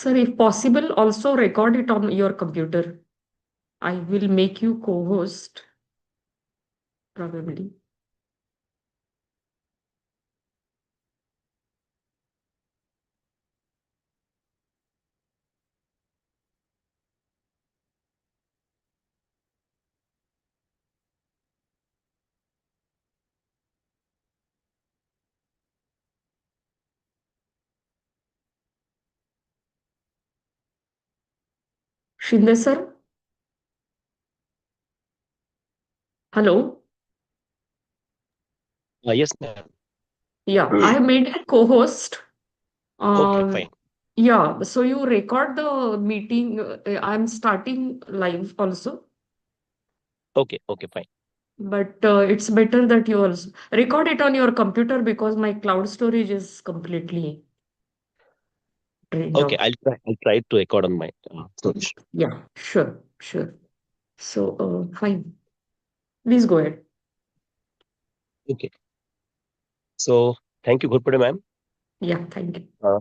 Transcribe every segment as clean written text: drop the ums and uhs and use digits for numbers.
Sir, if possible, also record it on your computer. I will make you co-host, probably. Shinde sir, hello. Yes, ma'am. Yeah, I have made you co-host. Okay, Uh, fine. yeah, so you record the meeting. I'm starting live also, Okay, okay, fine. but it's better that you also record it on your computer because my cloud storage is completely drained Okay, out. I'll try to record on my storage. Yeah, sure, sure. So, fine. Please go ahead. Okay. So thank you, Gurpade ma'am. Yeah, thank you. Uh,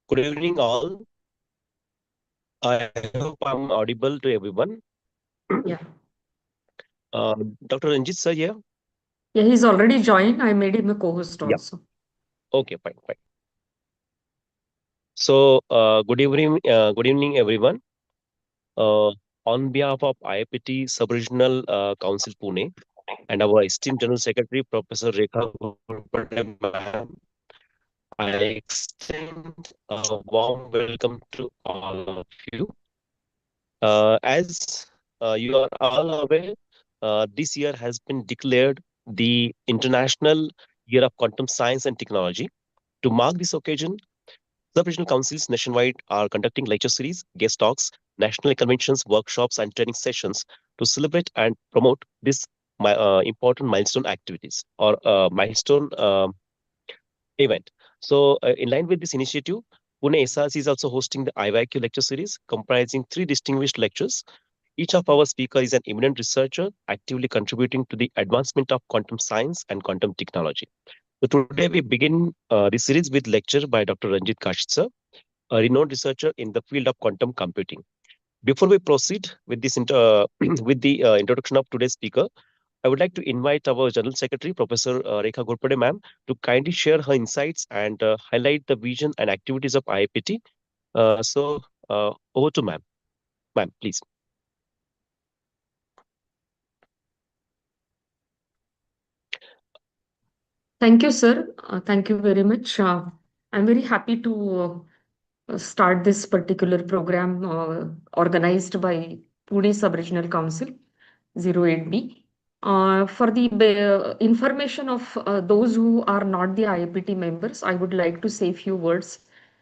Good evening, all. I hope I'm audible to everyone. Yeah. Dr. Ranjit sir here. Yeah, he's already joined. I made him a co-host Yeah. also. Okay, fine, fine. So good evening, everyone. Uh, on behalf of IIPT Sub-Regional Council Pune and our esteemed General Secretary, Professor Rekha Gurpade ma'am, I extend a warm welcome to all of you. As you are all aware, this year has been declared the International Year of Quantum Science and Technology. To mark this occasion, sub-regional councils nationwide are conducting lecture series, guest talks, national conventions, workshops, and training sessions to celebrate and promote this important milestone activities or milestone event. So, in line with this initiative, Pune SRC is also hosting the IYQ lecture series comprising three distinguished lectures. Each of our speakers is an eminent researcher actively contributing to the advancement of quantum science and quantum technology. So today we begin this series with lecture by Dr. Ranjit Kashit sir, a renowned researcher in the field of quantum computing. Before we proceed with with the introduction of today's speaker, I would like to invite our General Secretary, Professor Rekha Gurpade ma'am, to kindly share her insights and highlight the vision and activities of IIPT. Over to ma'am. Ma'am, please. Thank you, sir. Thank you very much. I'm very happy to start this particular program organized by Pune Sub-Regional Council 08B. For the information of those who are not the IIPT members, I would like to say a few words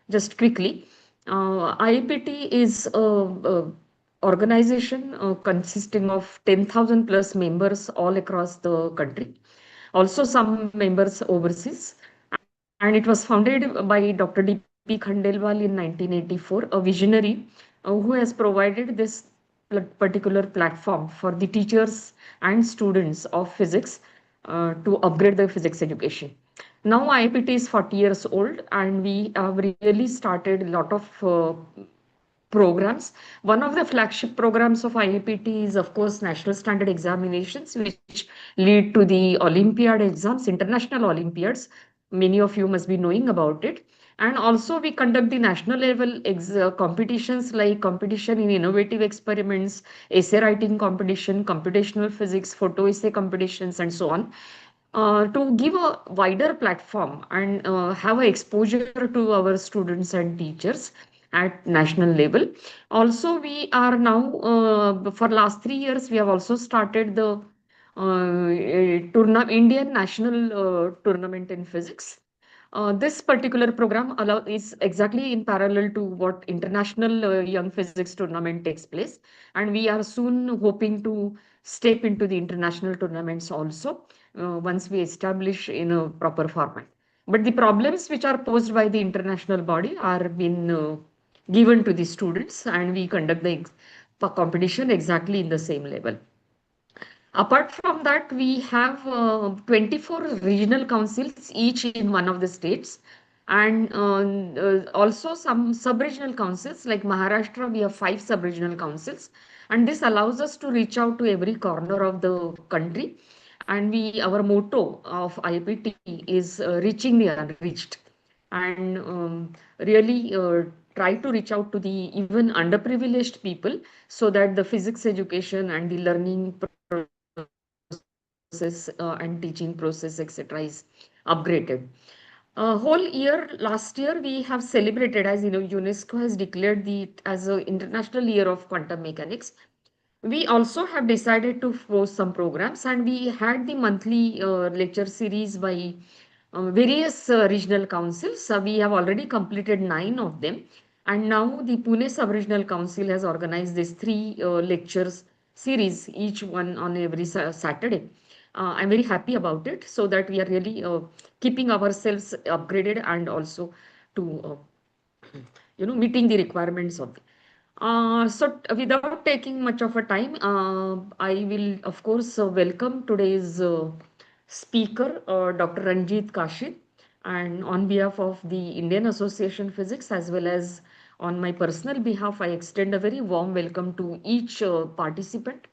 just quickly. IIPT is a organization consisting of 10,000 plus members all across the country, also some members overseas. And it was founded by Dr. D.P. Khandelwal in 1984, a visionary who has provided this particular platform for the teachers and students of physics to upgrade their physics education. Now IPT is 40 years old and we have really started a lot of programs. One of the flagship programs of IAPT is, of course, national standard examinations, which lead to the Olympiad exams, international Olympiads. Many of you must be knowing about it. And also, we conduct the national level competitions like competition in innovative experiments, essay writing competition, computational physics, photo essay competitions, and so on. To give a wider platform and have a exposure to our students and teachers at national level. Also, we are now for last 3 years we have also started the Indian national tournament in physics. This particular program is exactly in parallel to what international young physics tournament takes place, and we are soon hoping to step into the international tournaments also once we establish in a proper format. But the problems which are posed by the international body are been given to the students, and we conduct the competition exactly in the same level. Apart from that, we have 24 regional councils, each in one of the states. And also some sub-regional councils like Maharashtra, we have five sub-regional councils, and this allows us to reach out to every corner of the country. And our motto of IPT is reaching the unreached, and really try to reach out to the even underprivileged people, so that the physics education and the learning process and teaching process, etc., is upgraded. Whole year last year we have celebrated, as you know, UNESCO has declared the as a International Year of Quantum Mechanics. We also have decided to host some programs, and we had the monthly lecture series by various regional councils. We have already completed nine of them, and now the Pune Sub-Regional Council has organized these three lectures series, each one on every Saturday. I'm very happy about it, so that we are really keeping ourselves upgraded, and also to meeting the requirements of without taking much of a time, I will, of course, welcome today's speaker, Dr. Ranjit Kashid, and on behalf of the Indian Association Physics, as well as on my personal behalf, I extend a very warm welcome to each participant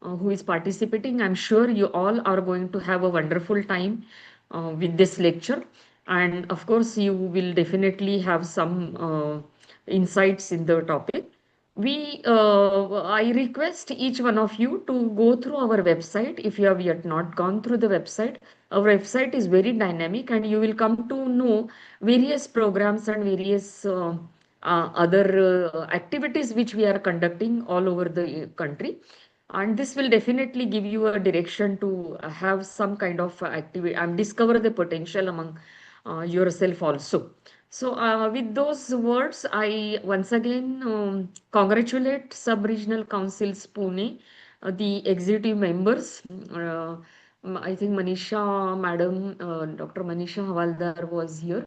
who is participating. I'm sure you all are going to have a wonderful time with this lecture. And of course, you will definitely have some insights in the topic. I request each one of you to go through our website. If you have yet not gone through the website, our website is very dynamic, and you will come to know various programs and various other activities which we are conducting all over the country. And this will definitely give you a direction to have some kind of activity and discover the potential among yourself also. So with those words, I once again congratulate Sub-Regional Councils Pune, the executive members. I think Manisha Madam, Dr. Manisha Havaldar was here.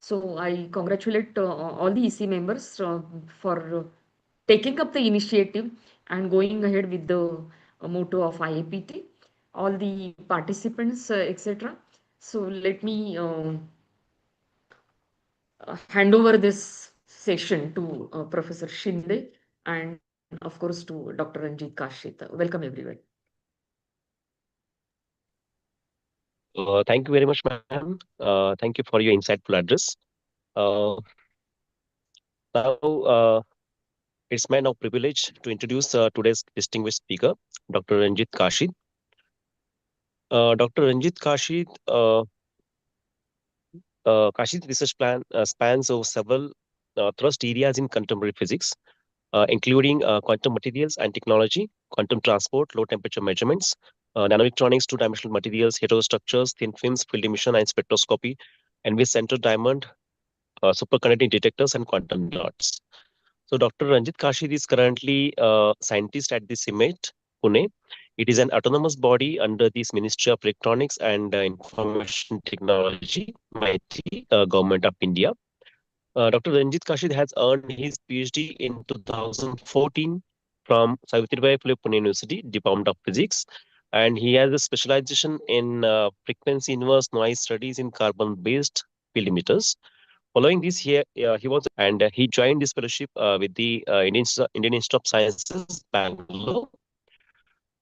So I congratulate all the EC members for taking up the initiative and going ahead with the motto of IAPT, all the participants, etc. So let me hand over this session to Professor Shinde, and of course to Dr. Ranjit Kashit. Welcome everyone. Thank you very much, ma'am. Thank you for your insightful address. Uh, now, it's my now privilege to introduce today's distinguished speaker, Dr. Ranjit Kashid. Dr. Ranjit Kashid, Kashid's research plan spans over several thrust areas in contemporary physics, including quantum materials and technology, quantum transport, low temperature measurements, nanoelectronics, two-dimensional materials, heterostructures, thin films, field emission, and spectroscopy, and with center diamond, superconducting detectors, and quantum dots. So Dr. Ranjit Kashid is currently a scientist at the CIMET, Pune. It is an autonomous body under this Ministry of Electronics and Information Technology, MIT, Government of India. Dr. Ranjit Kashid has earned his PhD in 2014 from Savitribai Phule Pune University, Department of Physics, and he has a specialization in frequency inverse noise studies in carbon-based field emitters. Following this, he was and he joined this fellowship with the Indian Institute of Sciences, Bangalore,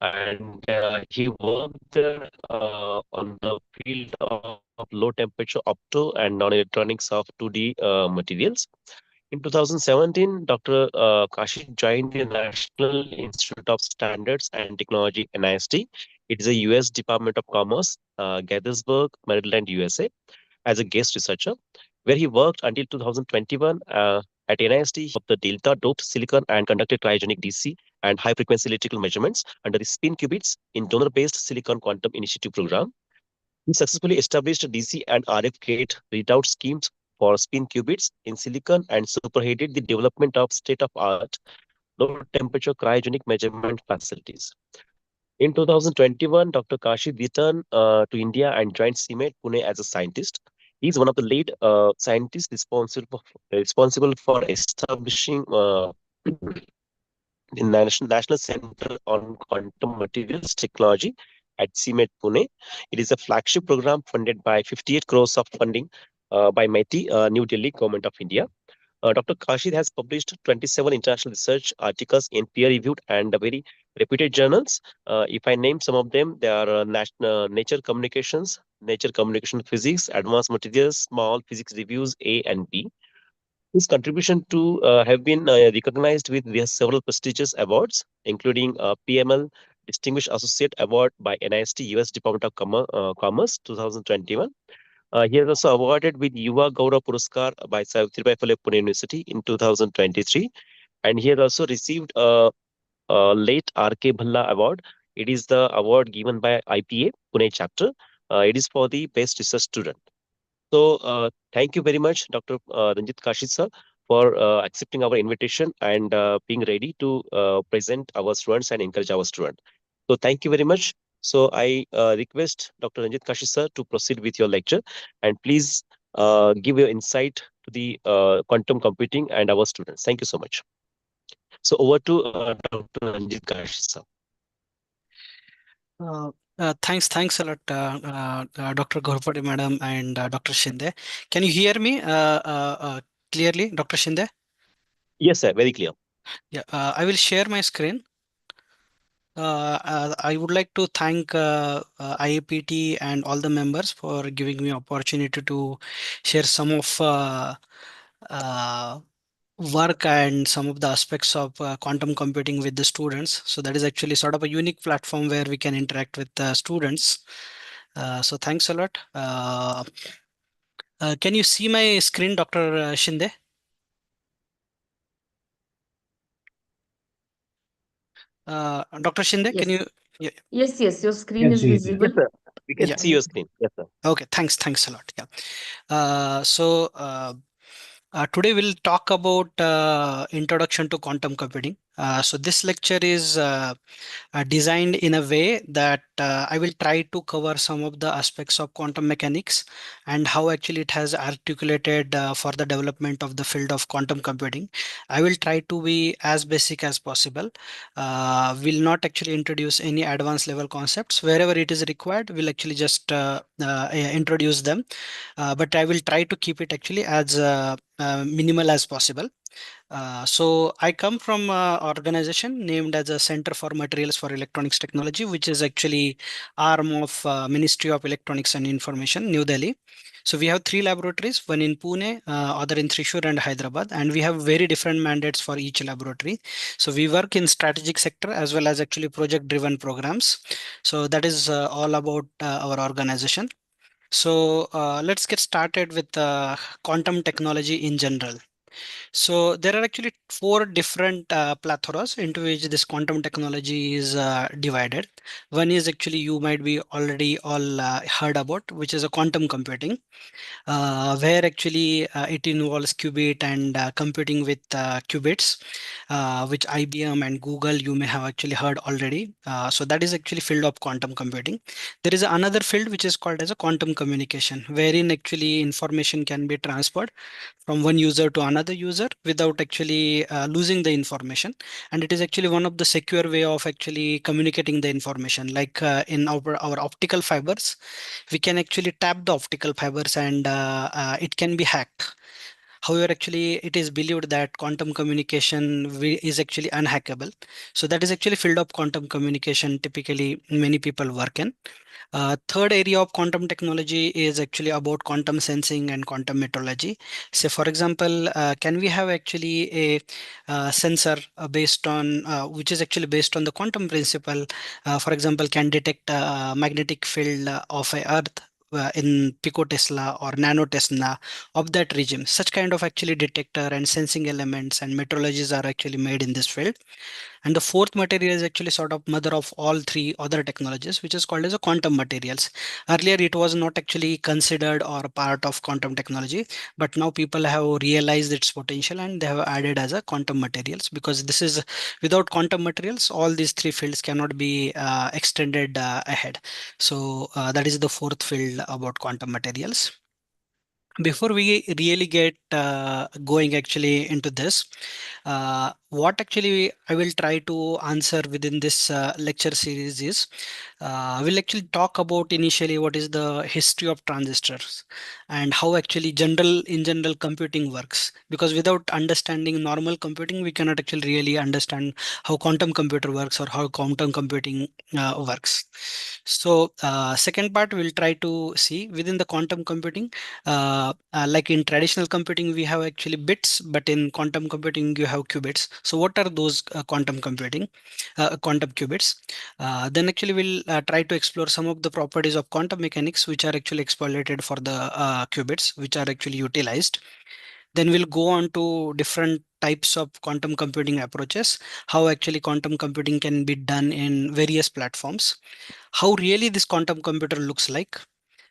and he worked there on the field of low temperature opto and non-electronics of 2D materials. In 2017, Dr. Kashid joined the National Institute of Standards and Technology, NIST. It is a US Department of Commerce, Gaithersburg, Maryland, USA, as a guest researcher, where he worked until 2021 at NIST of the delta doped silicon and conducted cryogenic DC and high frequency electrical measurements under the spin qubits in donor based silicon quantum initiative program. He successfully established DC and RF gate readout schemes for spin qubits in silicon and superheated the development of state of art low temperature cryogenic measurement facilities. In 2021, Dr. Kashi returned to India and joined CIMET Pune as a scientist. He is one of the lead scientists responsible for establishing the National Center on Quantum Materials Technology at CIMET Pune. It is a flagship program funded by 58 crores of funding by MIT, New Delhi, Government of India. Dr. Kashid has published 27 international research articles in peer-reviewed and very reputed journals. If I name some of them, they are Nature Communications, Nature Communication Physics, Advanced Materials, Small Physics Reviews A and B. His contribution to have been recognized with several prestigious awards, including PML Distinguished Associate Award by NIST US Department of Commerce 2021. He was also awarded with Yuva Gaurav Puraskar by Savitribai Phule Pune University in 2023, and he has also received a late R.K. Bhalla Award. It is the award given by IPA Pune chapter. It is for the best research student. So, thank you very much, Dr. Ranjit Kashid sir, for accepting our invitation and being ready to present our students and encourage our students. So, thank you very much. So, I request Dr. Ranjit Kashid sir to proceed with your lecture and please give your insight to the quantum computing and our students. Thank you so much. So, over to Dr. Ranjit Kashid sir. Uh, thanks a lot, Dr. Gaurpati madam and Dr. Shinde. Can you hear me clearly, Dr. Shinde? Yes, sir. Very clear. Yeah, I will share my screen. I would like to thank IAPT and all the members for giving me opportunity to share some of uh, work and some of the aspects of quantum computing with the students. So that is actually sort of a unique platform where we can interact with the students. So thanks a lot. Can you see my screen, Dr. Shinde? Dr. Shinde, can Yes. you? Yeah, Yes, your screen Can is see it. Yes, visible. sir. We can yeah. see your screen. Yes, sir. Okay, thanks a lot. Yeah. Today we'll talk about introduction to quantum computing. So this lecture is designed in a way that I will try to cover some of the aspects of quantum mechanics and how actually it has articulated for the development of the field of quantum computing. I will try to be as basic as possible. Will not actually introduce any advanced level concepts. Wherever it is required, we'll actually just introduce them. But I will try to keep it actually as minimal as possible. So I come from an organization named as a Center for Materials for Electronics Technology, which is actually arm of Ministry of Electronics and Information, New Delhi. So we have three laboratories, one in Pune, other in Thrissur and Hyderabad, and we have very different mandates for each laboratory. So we work in strategic sector as well as actually project-driven programs. So that is all about our organization. So let's get started with quantum technology in general. So there are actually four different platforms into which this quantum technology is divided. One is actually you might be already all heard about, which is a quantum computing, where actually it involves qubit and computing with qubits, which IBM and Google you may have actually heard already. So that is actually field of quantum computing. There is another field which is called as a quantum communication, wherein actually information can be transferred from one user to another user without actually losing the information, and it is actually one of the secure way of actually communicating the information, like in our optical fibers we can actually tap the optical fibers and it can be hacked. However, actually it is believed that quantum communication is actually unhackable. So that is actually field of quantum communication typically many people work in. Third area of quantum technology is actually about quantum sensing and quantum metrology. So, for example, can we have actually a sensor based on which is actually based on the quantum principle? For example, can detect magnetic field of a Earth in picotesla or nanotesla of that regime. Such kind of actually detector and sensing elements and metrologies are actually made in this field. And the fourth material is actually sort of mother of all three other technologies, which is called as a quantum materials. Earlier, it was not actually considered or part of quantum technology, but now people have realized its potential and they have added as a quantum materials, because this is without quantum materials, all these three fields cannot be extended ahead. So that is the fourth field about quantum materials. Before we really get going actually into this, what actually I will try to answer within this lecture series is we'll actually talk about initially what is the history of transistors and how actually in general computing works, because without understanding normal computing we cannot actually really understand how quantum computer works or how quantum computing works. So second part we'll try to see within the quantum computing, like in traditional computing we have actually bits, but in quantum computing you have qubits. So what are those quantum qubits? Then actually we'll try to explore some of the properties of quantum mechanics which are actually exploited for the qubits which are actually utilized. Then we'll go on to different types of quantum computing approaches, how actually quantum computing can be done in various platforms, how really this quantum computer looks like,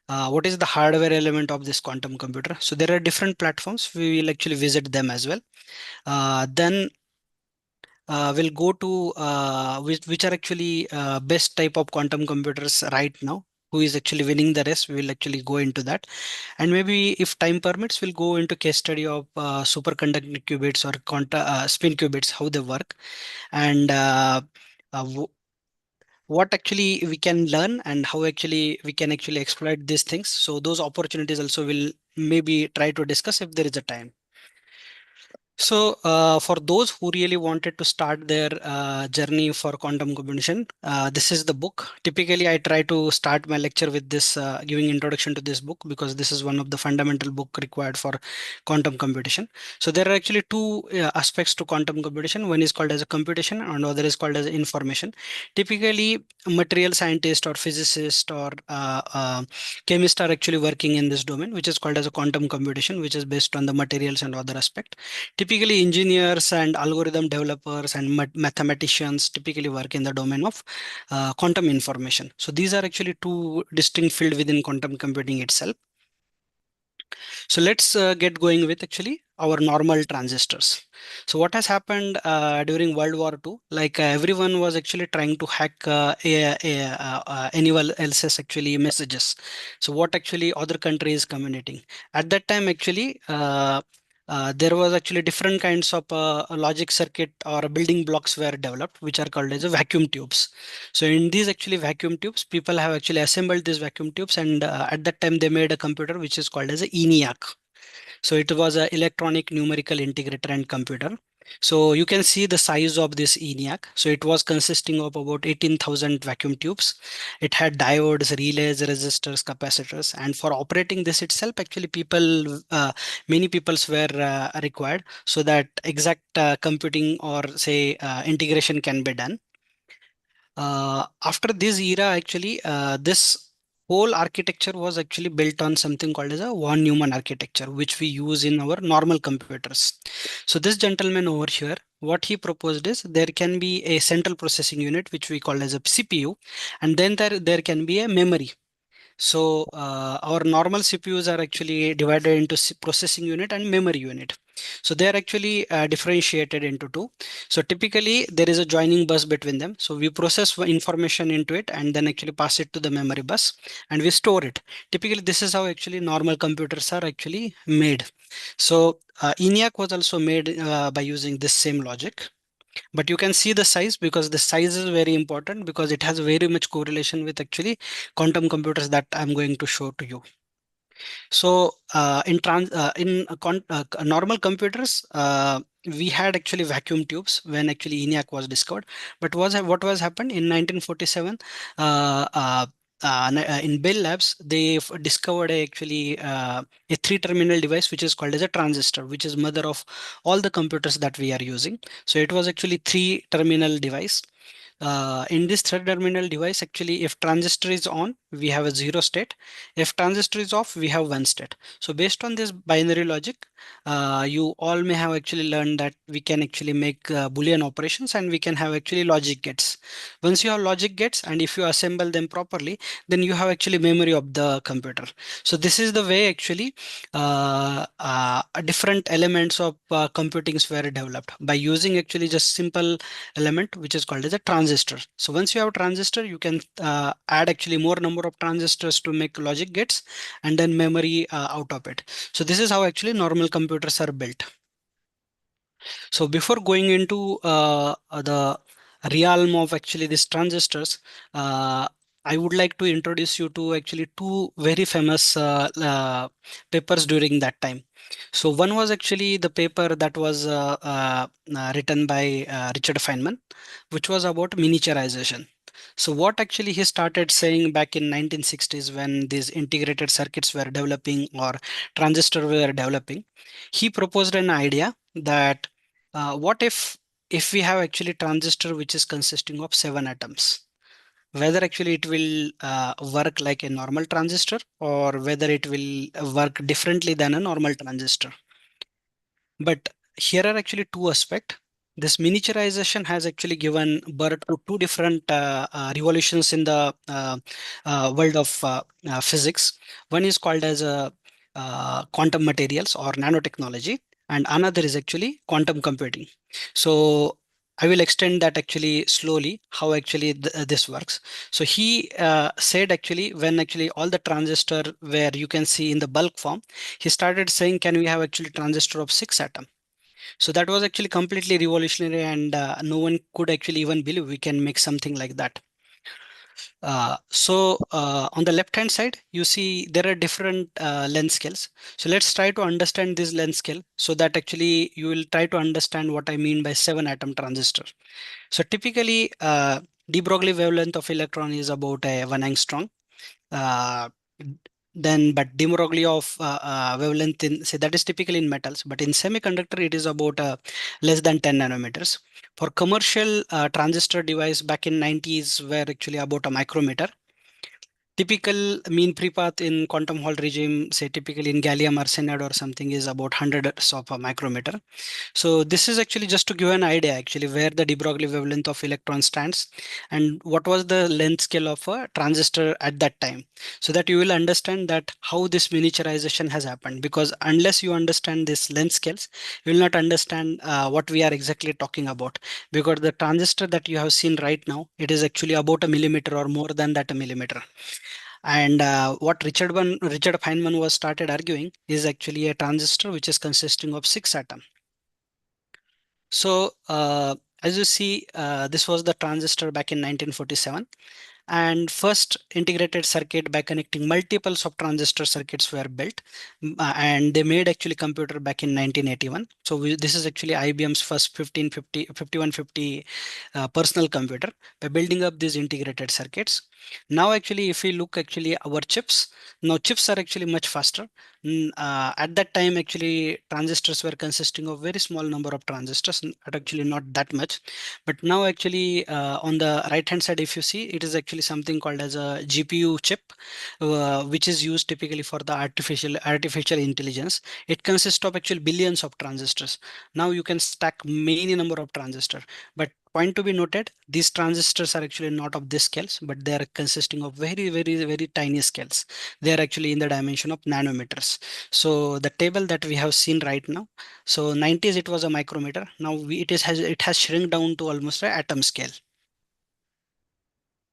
what is the hardware element of this quantum computer. So there are different platforms, we will actually visit them as well. Then we'll go to which are actually best type of quantum computers right now, who is actually winning the race. We will actually go into that, and maybe if time permits we'll go into case study of superconducting qubits or spin qubits, how they work, and uh, w- what actually we can learn and how actually we can actually exploit these things. So those opportunities also will maybe try to discuss if there is a time. So, for those who really wanted to start their journey for quantum computation, this is the book. Typically, I try to start my lecture with this, giving introduction to this book, because this is one of the fundamental book required for quantum computation. So there are actually two aspects to quantum computation. One is called as a computation and other is called as information. Typically, material scientist or physicist or chemist are actually working in this domain, which is called as a quantum computation, which is based on the materials and other aspect. Typically, engineers and algorithm developers and mathematicians typically work in the domain of quantum information. So these are actually two distinct fields within quantum computing itself. So let's get going with actually our normal transistors. So what has happened during World War II? Like everyone was actually trying to hack anyone else's actually messages. So what actually other country is communicating at that time actually. There was actually different kinds of logic circuit or building blocks were developed, which are called as a vacuum tubes. So in these actually vacuum tubes, people have actually assembled these vacuum tubes, and at that time they made a computer which is called as a ENIAC. So it was an electronic numerical integrator and computer. So you can see the size of this ENIAC. So it was consisting of about 18,000 vacuum tubes. It had diodes, relays, resistors, capacitors, and for operating this itself, actually many peoples were required so that exact computing or say integration can be done. After this era, actually, this whole architecture was actually built on something called as a von Neumann architecture, which we use in our normal computers. So this gentleman over here, what he proposed is there can be a central processing unit, which we call as a CPU, and then there can be a memory. So our normal CPUs are actually divided into processing unit and memory unit. So they are actually differentiated into two. So typically there is a joining bus between them. So we process information into it and then actually pass it to the memory bus and we store it. Typically this is how actually normal computers are actually made. So ENIAC was also made by using this same logic. But you can see the size, because the size is very important, because it has very much correlation with actually quantum computers that I'm going to show to you. So normal computers, we had actually vacuum tubes when actually ENIAC was discovered. But what was happened in 1947? Uh, uh, in Bell Labs, they discovered a three-terminal device which is called as a transistor, which is mother of all the computers that we are using. So it was actually three-terminal device. In this third terminal device, actually, if transistor is on, we have a zero state. If transistor is off, we have one state. So based on this binary logic, you all may have actually learned that we can actually make Boolean operations and we can have actually logic gates. Once you have logic gates and if you assemble them properly, then you have actually memory of the computer. So this is the way actually different elements of computings were developed by using actually just simple element which is called as a transistor. transistor. So once you have transistor, you can add actually more number of transistors to make logic gates and then memory out of it. So this is how actually normal computers are built. So before going into the realm of actually these transistors, I would like to introduce you to actually two very famous papers during that time. So one was actually the paper that was written by Richard Feynman, which was about miniaturization. So what actually he started saying back in 1960s when these integrated circuits were developing or transistor were developing, he proposed an idea that what if we have actually transistor which is consisting of 7 atoms, whether actually it will work like a normal transistor or whether it will work differently than a normal transistor. But here are actually two aspects. This miniaturization has actually given birth to two different revolutions in the world of physics. One is called as quantum materials or nanotechnology, and another is actually quantum computing. So I will extend that actually slowly, how actually this works. So he said actually when actually all the transistor where you can see in the bulk form, he started saying, can we have actually transistor of 6 atom? So that was actually completely revolutionary, and no one could actually even believe we can make something like that. On the left hand side, you see there are different length scales. So let's try to understand this length scale so that actually you will try to understand what I mean by 7 atom transistor. So typically, de Broglie wavelength of electron is about a 1 angstrom. Uh, then, but de Broglie of wavelength in say that is typically in metals, but in semiconductor it is about less than 10 nanometers. For commercial transistor device back in 90s were actually about a micrometer. Typical mean prepath in quantum Hall regime, say typically in gallium arsenide or something, is about hundreds of a micrometer. So this is actually just to give an idea actually where the de Broglie wavelength of electron stands and what was the length scale of a transistor at that time, so that you will understand that how this miniaturization has happened. Because unless you understand this length scales, you will not understand what we are exactly talking about. Because the transistor that you have seen right now, it is actually about a millimeter or more than that a millimeter. And what Richard Feynman was started arguing is actually a transistor which is consisting of 6 atoms. So as you see, this was the transistor back in 1947. And first integrated circuit by connecting multiples of transistor circuits were built. And they made actually computer back in 1981. So this is actually IBM's first 5150 personal computer by building up these integrated circuits. Now actually if we look actually our chips, now chips are actually much faster. At that time actually transistors were consisting of very small number of transistors, actually not that much. But now actually on the right hand side, if you see, it is actually something called as a GPU chip, which is used typically for the artificial intelligence. It consists of actually billions of transistors. Now you can stack many number of transistors. But point to be noted, these transistors are actually not of this scales, but they are consisting of very tiny scales. They are actually in the dimension of nanometers. So the table that we have seen right now, so 90s it was a micrometer. Now it has shrunk down to almost an atom scale.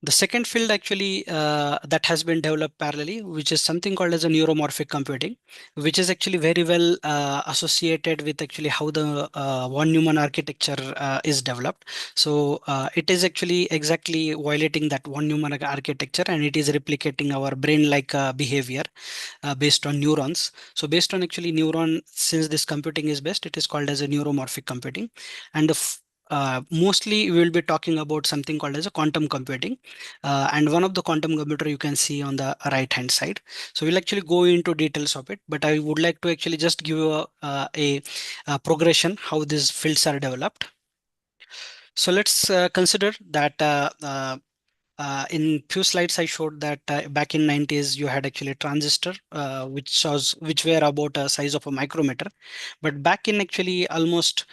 The second field actually that has been developed parallelly, which is something called as a neuromorphic computing, which is actually very well associated with actually how the von Neumann architecture is developed. So it is actually exactly violating that von Neumann architecture, and it is replicating our brain-like behavior based on neurons. So based on actually neuron, since this computing is based, it is called as a neuromorphic computing. And mostly we will be talking about something called as a quantum computing. And one of the quantum computer you can see on the right hand side. So we'll actually go into details of it, but I would like to actually just give you a progression how these fields are developed. So let's consider that in few slides I showed that back in 90s you had actually a transistor which were about a size of a micrometer. But back in actually almost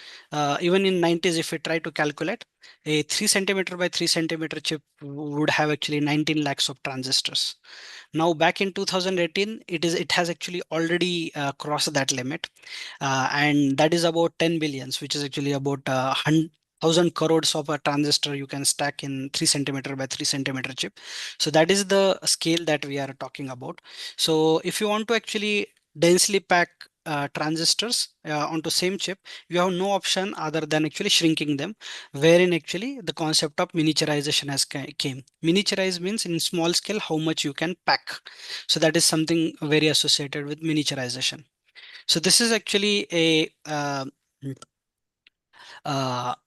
even in 90s, if we try to calculate, a 3 centimeter by 3 centimeter chip would have actually 19 lakhs of transistors. Now back in 2018, it has actually already crossed that limit, and that is about 10 billions, which is actually about 1,000 crores of a transistor you can stack in 3 centimeter by 3 centimeter chip. So that is the scale that we are talking about. So if you want to actually densely pack transistors onto same chip, you have no option other than actually shrinking them, wherein actually the concept of miniaturization has came. Miniaturize means in small scale how much you can pack. So that is something very associated with miniaturization. So this is actually a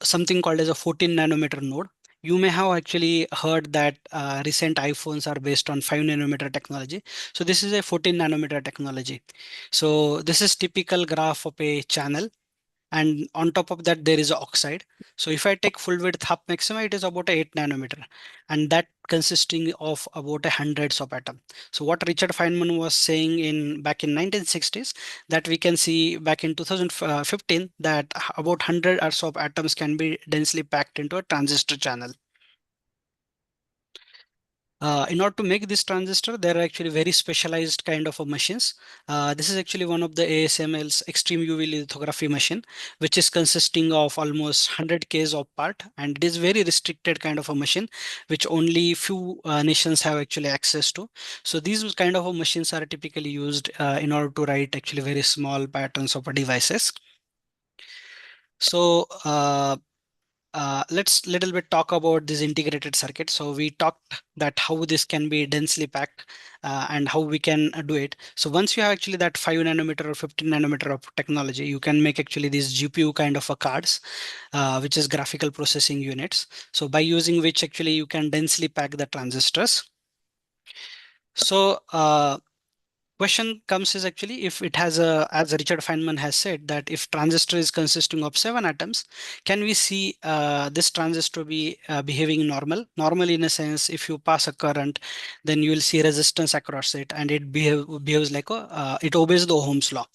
something called as a 14 nanometer node. You may have actually heard that recent iPhones are based on 5 nanometer technology. So this is a 14 nanometer technology. So this is typical graph of a channel, and on top of that there is a oxide. So if I take full width half maxima, it is about 8 nanometer, and that consisting of about a hundreds of atom. So what Richard Feynman was saying in back in 1960s, that we can see back in 2015 that about 100 or so of atoms can be densely packed into a transistor channel. In order to make this transistor, there are actually very specialized kind of machines. This is actually one of the ASML's extreme UV lithography machine, which is consisting of almost 100 Ks of part, and it is very restricted kind of a machine, which only few nations have actually access to. So these kind of machines are typically used in order to write actually very small patterns of devices. So let's little bit talk about this integrated circuit. So we talked that how this can be densely packed and how we can do it. So once you have actually that 5 nanometer or 15 nanometer of technology, you can make actually these GPU kind of a cards, which is graphical processing units. So by using which actually you can densely pack the transistors. So question comes is actually if it has a, as Richard Feynman has said, that if transistor is consisting of 7 atoms, can we see this transistor be behaving normal in a sense? If you pass a current, then you will see resistance across it, and it behaves like a it obeys the Ohm's law.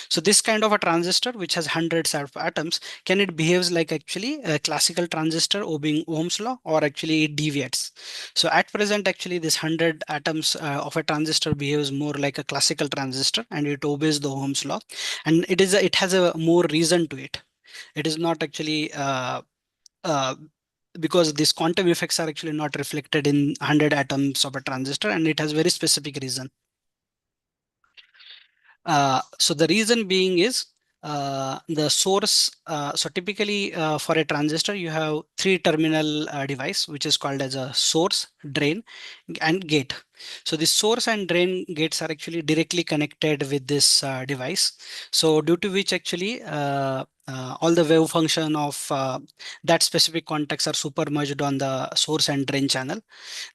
So this kind of a transistor which has hundreds of atoms, can it behaves like actually a classical transistor obeying Ohm's law, or actually it deviates? So at present, actually this 100 atoms of a transistor behaves more like a classical transistor, and it obeys the Ohm's law, and it has a more reason to it. It is not actually uh, because these quantum effects are actually not reflected in 100 atoms of a transistor, and it has very specific reason. So the reason being is the source. So typically for a transistor, you have three terminal device, which is called as a source, drain, and gate. So the source and drain gates are actually directly connected with this device. So due to which actually all the wave function of that specific context are supermerged on the source and drain channel.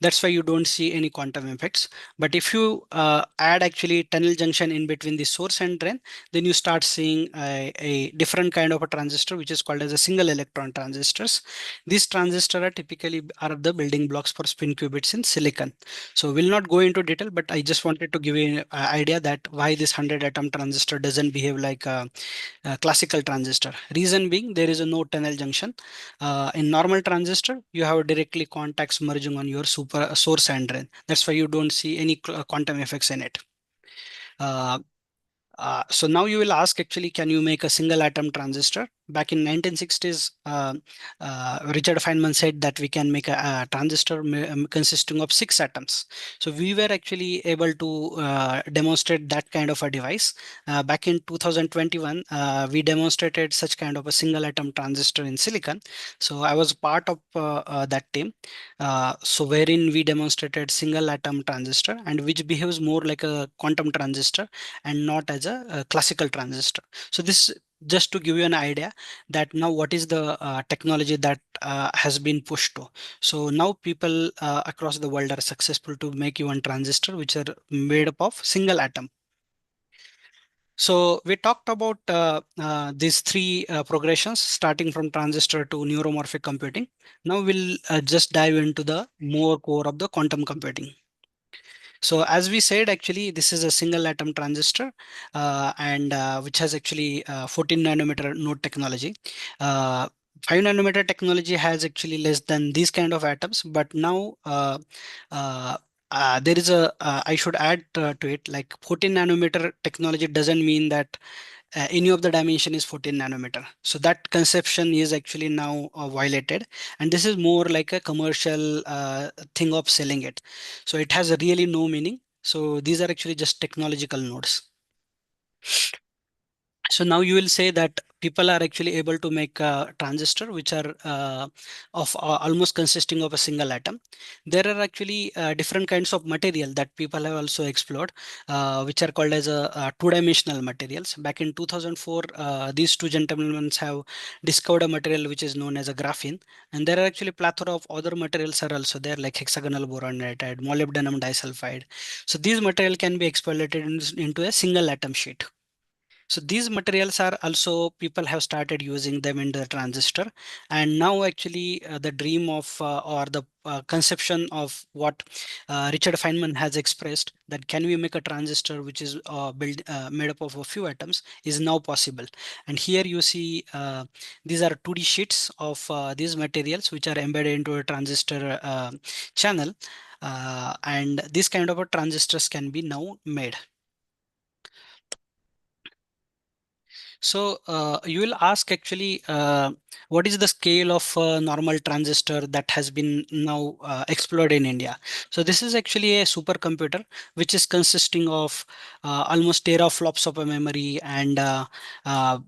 That's why you don't see any quantum effects. But if you add actually tunnel junction in between the source and drain, then you start seeing a different kind of a transistor, which is called as a single electron transistors. These transistors are typically are the building blocks for spin qubits in silicon. So we'll not go into detail, but I just wanted to give you an idea that why this 100 atom transistor doesn't behave like classical transistor. Reason being, there is a no tunnel junction. In normal transistor, you have directly contacts merging on your super source and drain. That's why you don't see any quantum effects in it. Uh, so now you will ask actually, can you make a single atom transistor? Back in 1960s, Richard Feynman said that we can make a transistor consisting of 6 atoms. So we were actually able to demonstrate that kind of a device. Back in 2021, we demonstrated such kind of a single atom transistor in silicon. So I was part of that team. So wherein we demonstrated single atom transistor, and which behaves more like a quantum transistor and not as a classical transistor. So this just to give you an idea that now what is the technology that has been pushed to. So now people across the world are successful to make even transistor which are made up of single atom. So we talked about these three progressions starting from transistor to neuromorphic computing. Now we'll just dive into the more core of the quantum computing. So as we said, actually, this is a single atom transistor and which has actually 14 nanometer node technology. Uh, 5 nanometer technology has actually less than these kind of atoms, but now uh, there is a, I should add to it, like 14 nanometer technology doesn't mean that any of the dimension is 14 nanometer. So that conception is actually now violated, and this is more like a commercial thing of selling it. So it has really no meaning. So these are actually just technological nodes. So now you will say that people are actually able to make a transistor which are of almost consisting of a single atom. There are actually different kinds of material that people have also explored, which are called as two-dimensional materials. Back in 2004, these two gentlemen have discovered a material which is known as a graphene, and there are actually plethora of other materials are also there, like hexagonal boron nitride, molybdenum disulfide. So these material can be exploited into a single atom sheet. So these materials are also, people have started using them in the transistor. And now actually the dream of or the conception of what Richard Feynman has expressed, that can we make a transistor which is made up of a few atoms, is now possible. And here you see these are 2D sheets of these materials which are embedded into a transistor channel. And this kind of a transistors can be now made. So you will ask actually, what is the scale of normal transistor that has been now explored in India? So this is actually a supercomputer which is consisting of almost teraflops of a memory and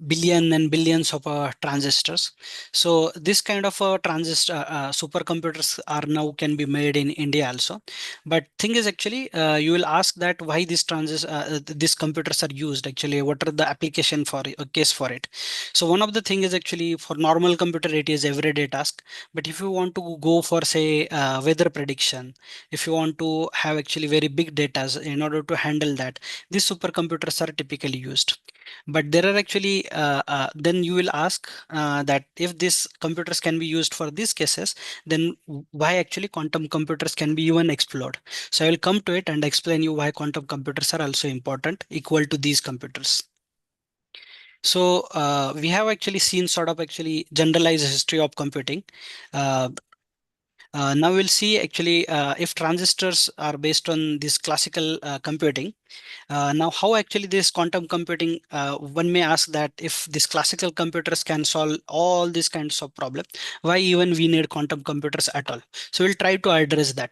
billion and billions of transistors. So this kind of transistor supercomputers are now can be made in India also. But thing is actually, you will ask that why these computers are used actually, what are the application for a case for it. So one of the thing is actually for normal computer it is everyday task. But if you want to go for say weather prediction, if you want to have actually very big data in order to handle that, these supercomputers are typically used. But there are actually then you will ask that if these computers can be used for these cases, then why actually quantum computers can be even explored. So I will come to it and explain you why quantum computers are also important, equal to these computers. So we have actually seen sort of actually generalized history of computing. Uh, Now we'll see actually if transistors are based on this classical computing. Now, how actually this quantum computing, one may ask that if these classical computers can solve all these kinds of problems, why even we need quantum computers at all? So we'll try to address that.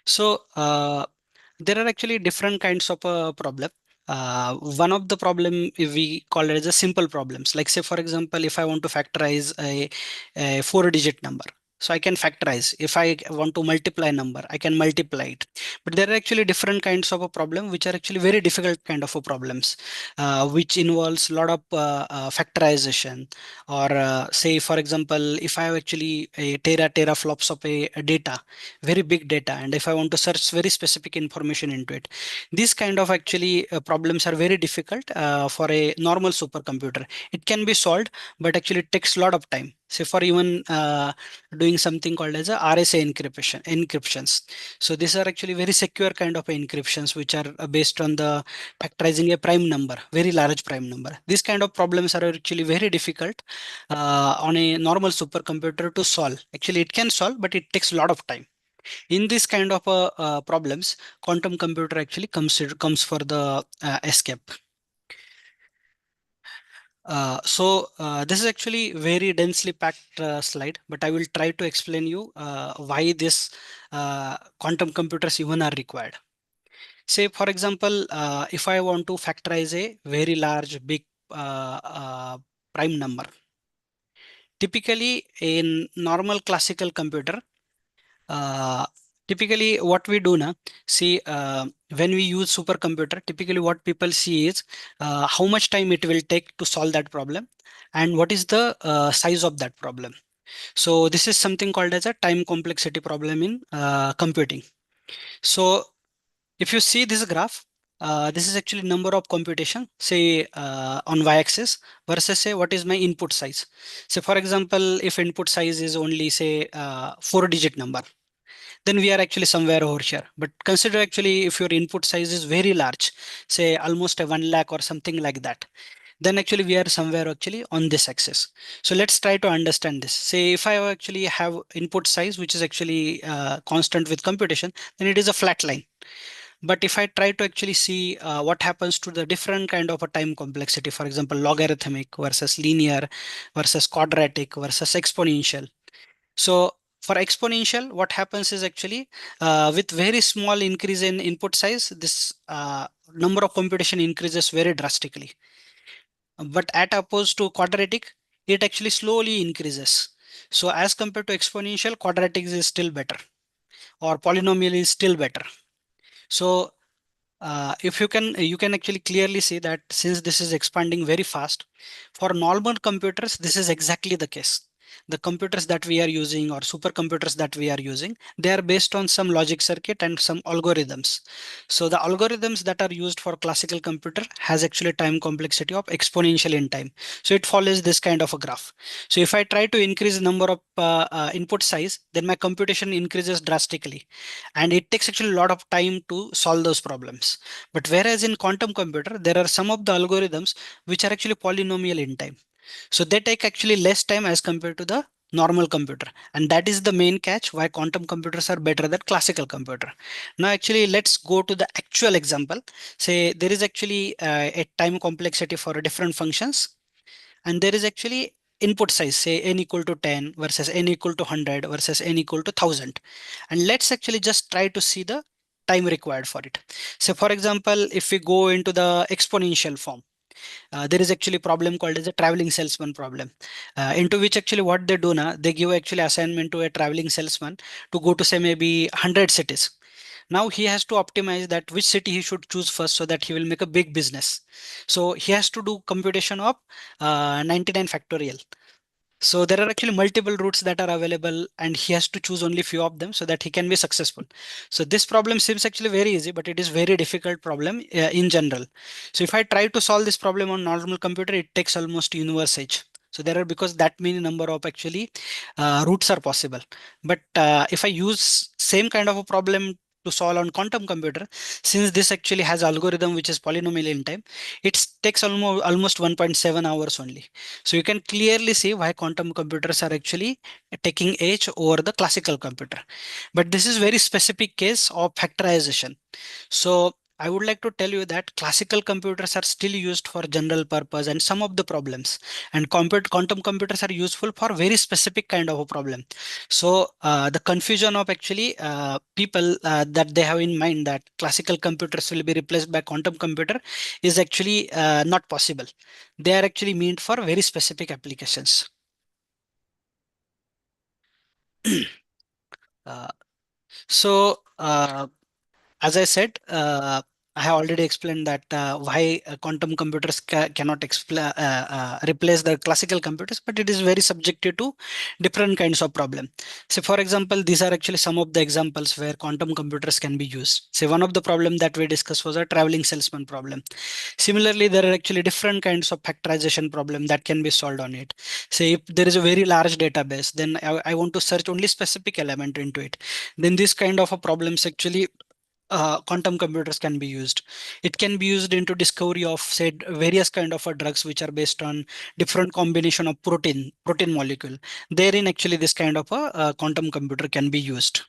So there are actually different kinds of problem. One of the problem we call it as a simple problems. Like say, for example, if I want to factorize a 4-digit number, so I can factorize. If I want to multiply a number, I can multiply it. But there are actually different kinds of a problem, which are actually very difficult kind of a problems, which involves a lot of factorization. Or say, for example, if I have actually a teraflops of a data, very big data, and if I want to search very specific information into it, these kind of actually problems are very difficult for a normal supercomputer. It can be solved, but actually it takes a lot of time. Say for even doing something called as a RSA encryptions. So these are actually very secure kind of encryptions which are based on the factorizing a prime number, very large prime number. These kind of problems are actually very difficult on a normal supercomputer to solve. Actually, it can solve, but it takes a lot of time. In this kind of problems, quantum computer actually comes for the escape. This is actually very densely packed slide, but I will try to explain you why this quantum computers even are required. Say, for example, if I want to factorize a very large, big prime number, typically in normal classical computer, uh, typically what we do now, see, when we use supercomputer, typically what people see is how much time it will take to solve that problem and what is the size of that problem. So this is something called as a time complexity problem in computing. So if you see this graph, this is actually number of computation, say on y-axis, versus say what is my input size. So for example, if input size is only say 4-digit number, then we are actually somewhere over here. But consider actually if your input size is very large, say almost a 1 lakh or something like that, then actually we are somewhere actually on this axis. So let's try to understand this. Say if I actually have input size which is actually constant with computation, then it is a flat line. But if I try to actually see what happens to the different kind of a time complexity, for example, logarithmic versus linear versus quadratic versus exponential. So for exponential, what happens is actually with very small increase in input size, this number of computation increases very drastically. But at opposed to quadratic, it actually slowly increases. So as compared to exponential, quadratic is still better, or polynomial is still better. So if you can actually clearly see that since this is expanding very fast, for normal computers, this is exactly the case. The computers that we are using or supercomputers that we are using, they are based on some logic circuit and some algorithms. So the algorithms that are used for classical computer has actually time complexity of exponential in time. So it follows this kind of a graph. So if I try to increase the number of input size, then my computation increases drastically, and it takes actually a lot of time to solve those problems. But whereas in quantum computer, there are some of the algorithms which are actually polynomial in time. So they take actually less time as compared to the normal computer. And that is the main catch why quantum computers are better than classical computer. Now, actually, let's go to the actual example. Say there is actually a time complexity for different functions, and there is actually input size, say n equal to 10 versus n equal to 100 versus n equal to 1000. And let's actually just try to see the time required for it. So for example, if we go into the exponential form, there is actually a problem called as a traveling salesman problem, into which actually what they do now, they give actually assignment to a traveling salesman to go to say maybe 100 cities. Now he has to optimize that which city he should choose first so that he will make a big business. So he has to do computation of 99 factorial. So there are actually multiple routes that are available, and he has to choose only few of them so that he can be successful. So this problem seems actually very easy, but it is very difficult problem in general. So if I try to solve this problem on normal computer, it takes almost universe age. So there are, because that many number of actually routes are possible. But if I use same kind of a problem to solve on quantum computer, since this actually has algorithm which is polynomial in time, it takes almost 1.7 hours only. So you can clearly see why quantum computers are actually taking edge over the classical computer. But this is very specific case of factorization. So I would like to tell you that classical computers are still used for general purpose and some of the problems, and quantum computers are useful for very specific kind of a problem. So the confusion of actually people that they have in mind that classical computers will be replaced by quantum computer is actually not possible. They are actually meant for very specific applications. Uh, so as I said, I have already explained that why quantum computers cannot replace the classical computers, but it is very subjective to different kinds of problem. So, for example, these are actually some of the examples where quantum computers can be used. So, one of the problem that we discussed was a traveling salesman problem. Similarly, there are actually different kinds of factorization problem that can be solved on it. Say if there is a very large database, then I want to search only specific element into it. Then this kind of a problems actually quantum computers can be used. It can be used into discovery of say various kind of drugs which are based on different combination of protein molecule. Therein actually this kind of a quantum computer can be used.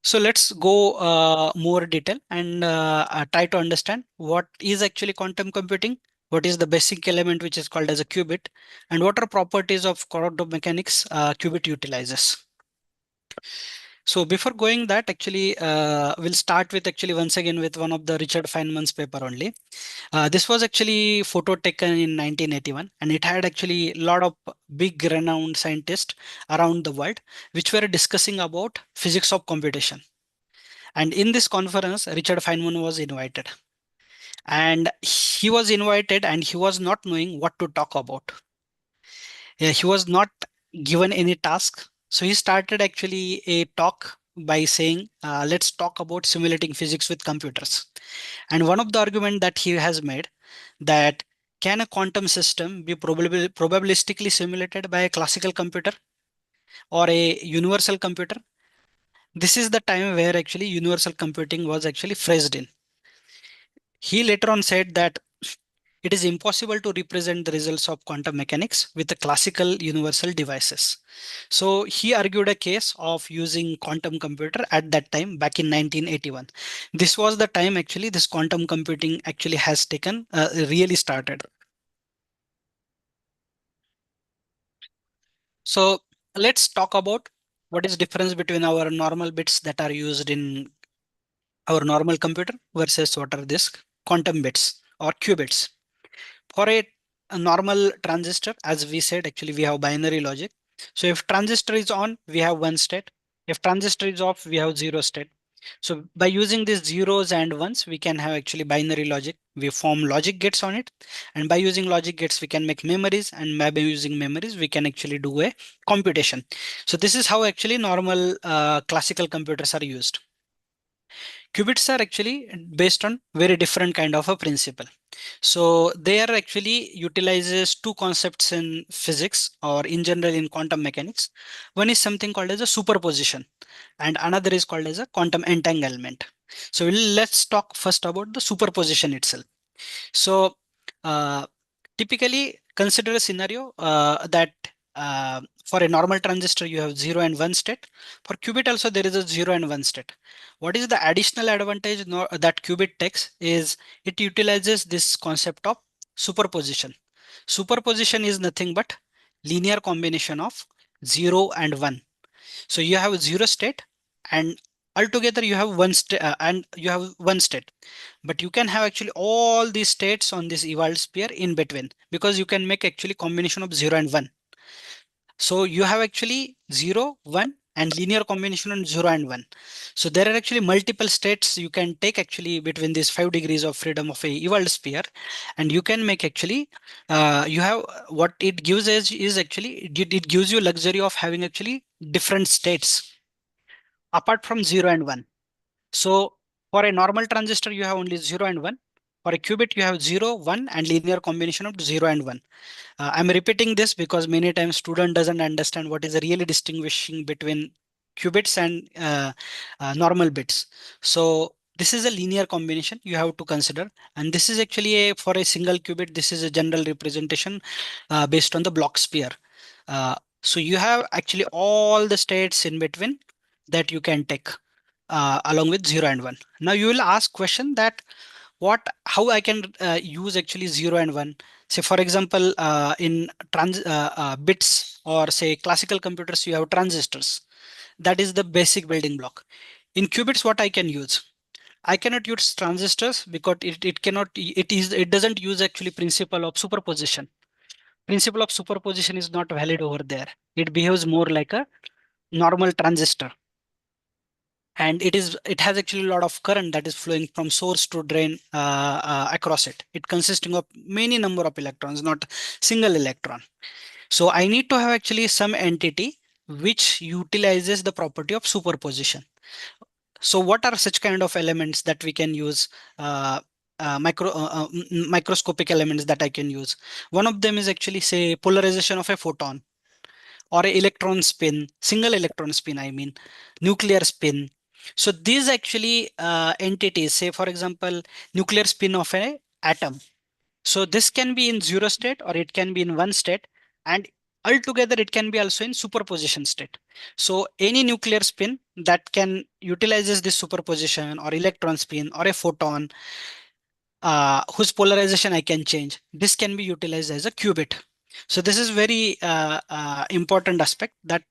So let's go more detail and try to understand what is actually quantum computing, what is the basic element which is called as a qubit, and what are properties of quantum mechanics qubit utilizes. So before going that, actually, we'll start with actually once again with one of the Richard Feynman's paper only. This was actually photo taken in 1981, and it had actually a lot of big renowned scientists around the world, which were discussing about physics of computation. And in this conference, Richard Feynman was invited. And he was invited and he was not knowing what to talk about. He was not given any task. So he started actually a talk by saying, let's talk about simulating physics with computers. And one of the argument that he has made that can a quantum system be probabilistically simulated by a classical computer or a universal computer? This is the time where actually universal computing was actually phrased in. He later on said that it is impossible to represent the results of quantum mechanics with the classical universal devices. So he argued a case of using quantum computer at that time back in 1981. This was the time actually this quantum computing actually has taken really started. So let's talk about what is difference between our normal bits that are used in our normal computer versus what are this quantum bits or qubits. For a normal transistor, as we said, actually we have binary logic. So if transistor is on, we have one state. If transistor is off, we have zero state. So by using these zeros and ones, we can have actually binary logic. We form logic gates on it. And by using logic gates, we can make memories. And by using memories, we can actually do a computation. So this is how actually normal classical computers are used. Qubits are actually based on very different kind of a principle. So they are actually utilizes two concepts in physics or in general in quantum mechanics. One is something called as a superposition and another is called as a quantum entanglement. So let's talk first about the superposition itself. So uh, typically consider a scenario that for a normal transistor you have 0 and 1 state. For qubit also there is a 0 and 1 state. What is the additional advantage that qubit takes is it utilizes this concept of superposition. Superposition is nothing but linear combination of 0 and 1. So you have 0 state and altogether you have one state, but you can have actually all these states on this evolved sphere in between because you can make actually combination of 0 and 1. So you have actually 0, 1 and linear combination on 0 and 1. So there are actually multiple states you can take actually between these 5 degrees of freedom of a evolved sphere, and you can make actually you have what it gives is actually it gives you luxury of having actually different states apart from 0 and 1. So for a normal transistor, you have only 0 and 1. For a qubit, you have 0, 1 and linear combination of 0 and 1. I'm repeating this because many times student doesn't understand what is really distinguishing between qubits and normal bits. So this is a linear combination you have to consider. And this is actually for a single qubit, this is a general representation based on the block sphere. So you have actually all the states in between that you can take along with 0 and 1. Now you will ask question that how I can use actually 0 and 1. Say for example, in bits or say classical computers, you have transistors. That is the basic building block. In qubits, what I can use? I cannot use transistors because it doesn't use actually principle of superposition. Principle of superposition is not valid over there. It behaves more like a normal transistor, and it has actually a lot of current that is flowing from source to drain across it. It consisting of many number of electrons, not single electron. So I need to have actually some entity which utilizes the property of superposition. So what are such kind of elements that we can use? Microscopic elements that I can use. One of them is actually say polarization of a photon or a electron spin, single electron spin, I mean, nuclear spin. So these actually entities, say for example, nuclear spin of an atom. So this can be in zero state or it can be in one state, and altogether it can be also in superposition state. So any nuclear spin that can utilizes this superposition or electron spin or a photon whose polarization I can change, this can be utilized as a qubit. So this is very important aspect that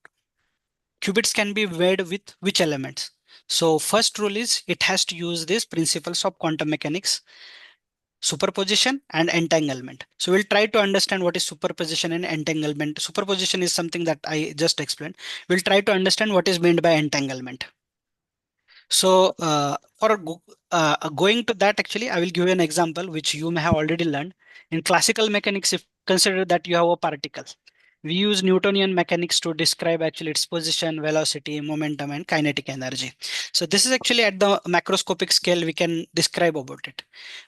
qubits can be made with which elements. So first rule is it has to use these principles of quantum mechanics, superposition and entanglement. So we'll try to understand what is superposition and entanglement. Superposition is something that I just explained. We'll try to understand what is meant by entanglement. So going to that, actually, I will give you an example which you may have already learned. In classical mechanics, if consider that you have a particle. We use Newtonian mechanics to describe actually its position, velocity, momentum, and kinetic energy. So this is actually at the macroscopic scale we can describe about it.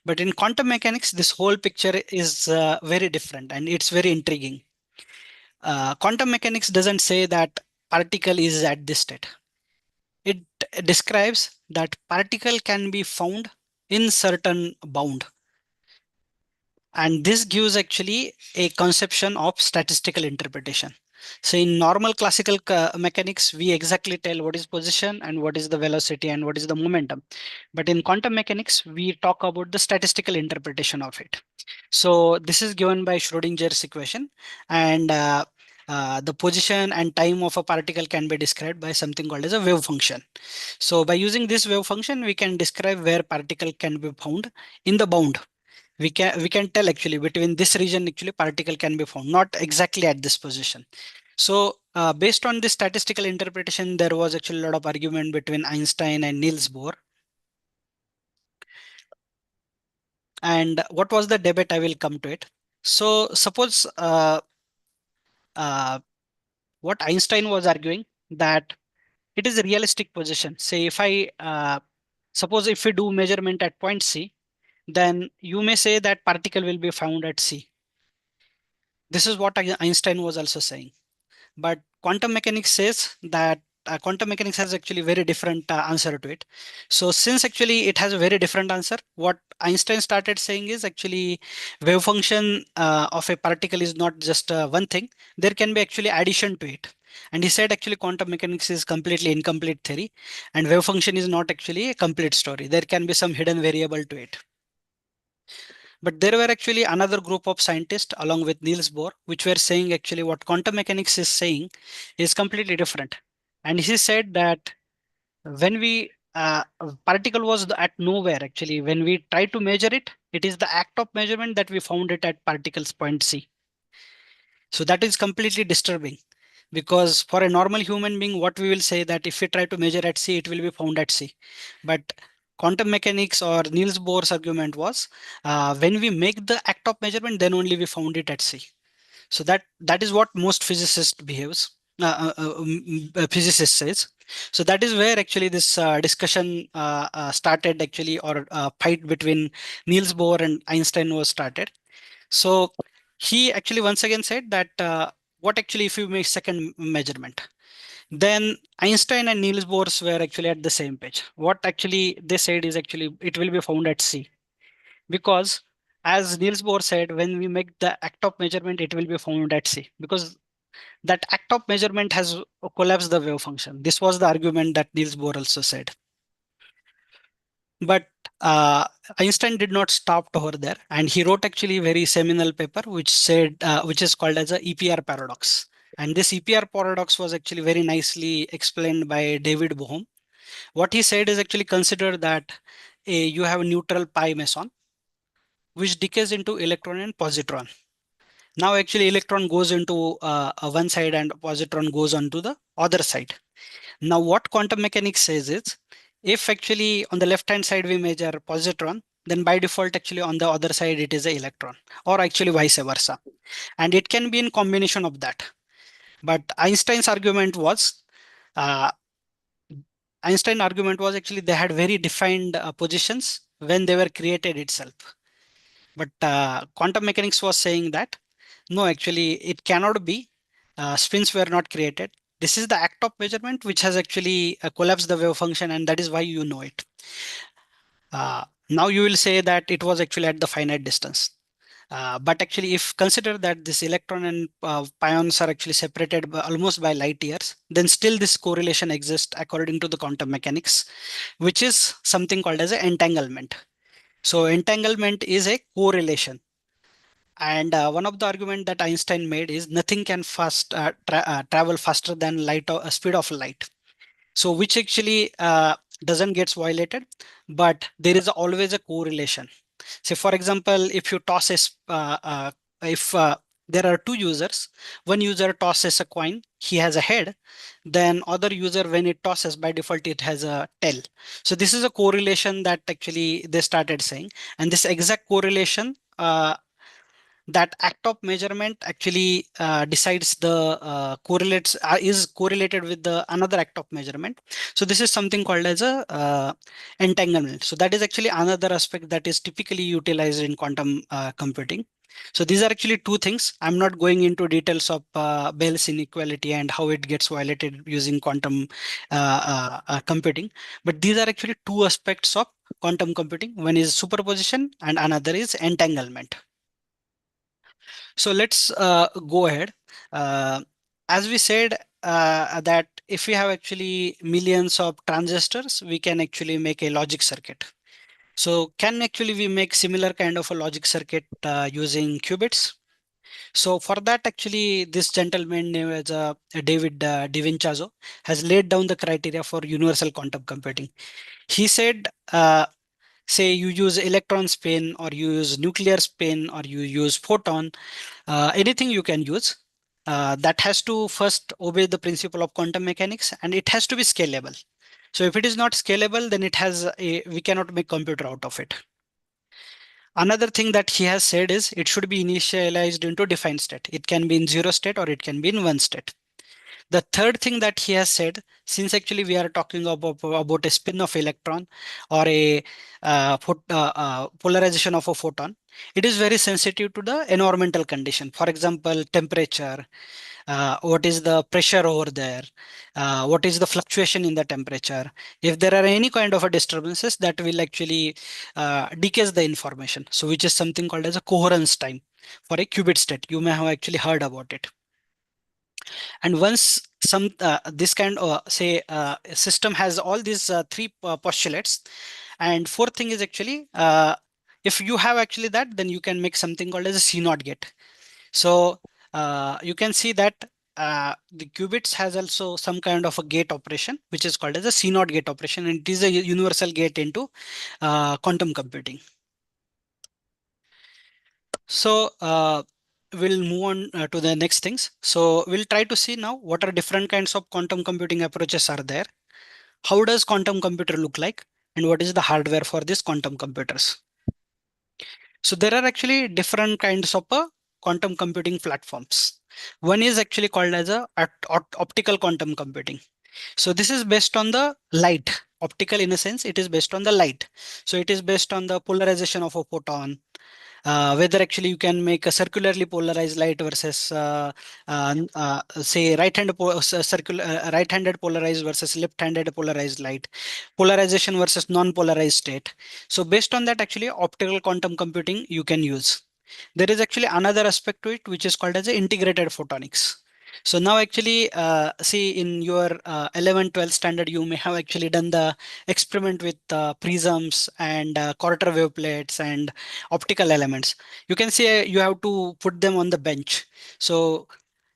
But in quantum mechanics, this whole picture is very different and it's very intriguing. Quantum mechanics doesn't say that particle is at this state. It describes that particle can be found in certain bound. And this gives actually a conception of statistical interpretation. So in normal classical mechanics, we exactly tell what is position and what is the velocity and what is the momentum. But in quantum mechanics, we talk about the statistical interpretation of it. So this is given by Schrodinger's equation, and the position and time of a particle can be described by something called as a wave function. So by using this wave function, we can describe where particle can be found in the bound. We can tell actually between this region actually particle can be found, not exactly at this position. So based on this statistical interpretation, there was actually a lot of argument between Einstein and Niels Bohr. And what was the debate? I will come to it. So suppose uh, what Einstein was arguing, that it is a realistic position. Say if I suppose if we do measurement at point C, then you may say that particle will be found at C. This is what Einstein was also saying. But quantum mechanics says that quantum mechanics has actually very different answer to it. So since actually it has a very different answer, what Einstein started saying is actually wave function of a particle is not just one thing. There can be actually addition to it. And he said actually quantum mechanics is completely incomplete theory, and wave function is not actually a complete story. There can be some hidden variable to it. But there were actually another group of scientists along with Niels Bohr, which were saying actually what quantum mechanics is saying is completely different. And he said that when we a particle was at nowhere, actually, when we try to measure it, it is the act of measurement that we found it at particles point C. So that is completely disturbing, because for a normal human being, what we will say that if we try to measure at C, it will be found at C. But quantum mechanics or Niels Bohr's argument was when we make the act of measurement, then only we found it at C. So that is what most physicists behaves. Physicist says. So that is where actually this discussion started actually, or fight between Niels Bohr and Einstein was started. So he actually once again said that what actually if you make second measurement, then Einstein and Niels Bohr were actually at the same page. What actually they said is actually it will be found at C, because as Niels Bohr said, when we make the act of measurement, it will be found at C, because that act of measurement has collapsed the wave function. This was the argument that Niels Bohr also said. But uh, Einstein did not stop over there, and he wrote actually a very seminal paper which said, which is called as a EPR paradox. And this EPR paradox was actually very nicely explained by David Bohm. What he said is actually consider that you have a neutral pi meson which decays into electron and positron. Now actually electron goes into one side and positron goes onto the other side. Now what quantum mechanics says is, if actually on the left hand side we measure positron, then by default actually on the other side it is a electron, or actually vice versa. And it can be in combination of that. But uh, Einstein argument was actually they had very defined positions when they were created itself. But quantum mechanics was saying that no, actually it cannot be. Spins were not created. This is the act of measurement which has actually collapsed the wave function, and that is why you know it. Now you will say that it was actually at the finite distance. But actually, if consider that this electron and pions are actually separated by almost by light years, then still this correlation exists according to the quantum mechanics, which is something called as an entanglement. So entanglement is a correlation. And one of the argument that Einstein made is nothing can travel faster than light or speed of light. So which actually doesn't gets violated, but there is always a correlation. Say for example, if you toss if there are two users, one user tosses a coin, he has a head, then other user when it tosses by default it has a tail. So this is a correlation that actually they started saying, and this exact correlation that act of measurement actually decides the correlates is correlated with the another act of measurement. So this is something called as a entanglement. So that is actually another aspect that is typically utilized in quantum computing. So these are actually two things. I'm not going into details of Bell's inequality and how it gets violated using quantum computing, but these are actually two aspects of quantum computing. One is superposition and another is entanglement. So let's go ahead. As we said, that if we have actually millions of transistors, we can actually make a logic circuit. So can actually we make similar kind of a logic circuit using qubits? So for that, actually, this gentleman named as David DiVincenzo has laid down the criteria for universal quantum computing. He said, say you use electron spin, or you use nuclear spin, or you use photon, anything you can use. That has to first obey the principle of quantum mechanics, and it has to be scalable. So if it is not scalable, then we cannot make computer out of it. Another thing that he has said is it should be initialized into defined state. It can be in zero state or it can be in one state. The third thing that he has said, since actually we are talking about a spin of electron or a polarization of a photon, it is very sensitive to the environmental condition. For example, temperature, what is the pressure over there, what is the fluctuation in the temperature. If there are any kind of a disturbances, that will actually decay the information. So which is something called as a coherence time for a qubit state. You may have actually heard about it. And once some this kind of say system has all these three postulates, and fourth thing is actually if you have actually that, then you can make something called as a C0 gate. So you can see that the qubits has also some kind of a gate operation, which is called as a C0 gate operation, and it is a universal gate into quantum computing. So we'll move on to the next things. So we'll try to see now what are different kinds of quantum computing approaches are there. How does quantum computer look like, and what is the hardware for these quantum computers? So there are actually different kinds of quantum computing platforms. One is actually called as a optical quantum computing. So this is based on the light. Optical in a sense, it is based on the light. So it is based on the polarization of a photon, whether actually you can make a circularly polarized light versus say right-handed polarized versus left-handed polarized light, polarization versus non-polarized state. So based on that, actually optical quantum computing you can use. There is actually another aspect to it, which is called as a integrated photonics. So now actually see in your 11 12 standard, you may have actually done the experiment with prisms and quarter wave plates and optical elements. You can see you have to put them on the bench. So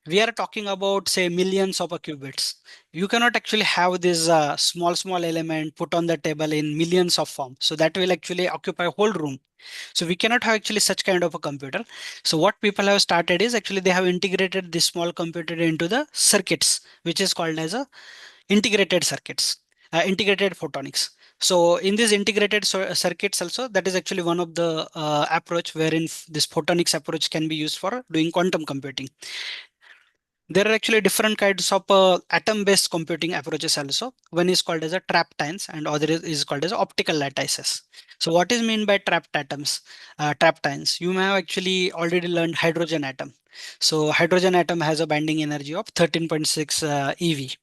we are talking about say millions of qubits. You cannot actually have this small element put on the table in millions of forms. So that will actually occupy a whole room. So we cannot have actually such kind of a computer. So what people have started is actually they have integrated this small computer into the circuits, which is called as a integrated circuits, integrated photonics. So in these integrated circuits also, that is actually one of the approach wherein this photonics approach can be used for doing quantum computing. There are actually different kinds of atom-based computing approaches also. One is called as a trapped ions, and other is called as optical lattices. So what is mean by trapped atoms, trapped ions? You may have actually already learned hydrogen atom. So hydrogen atom has a binding energy of 13.6 eV.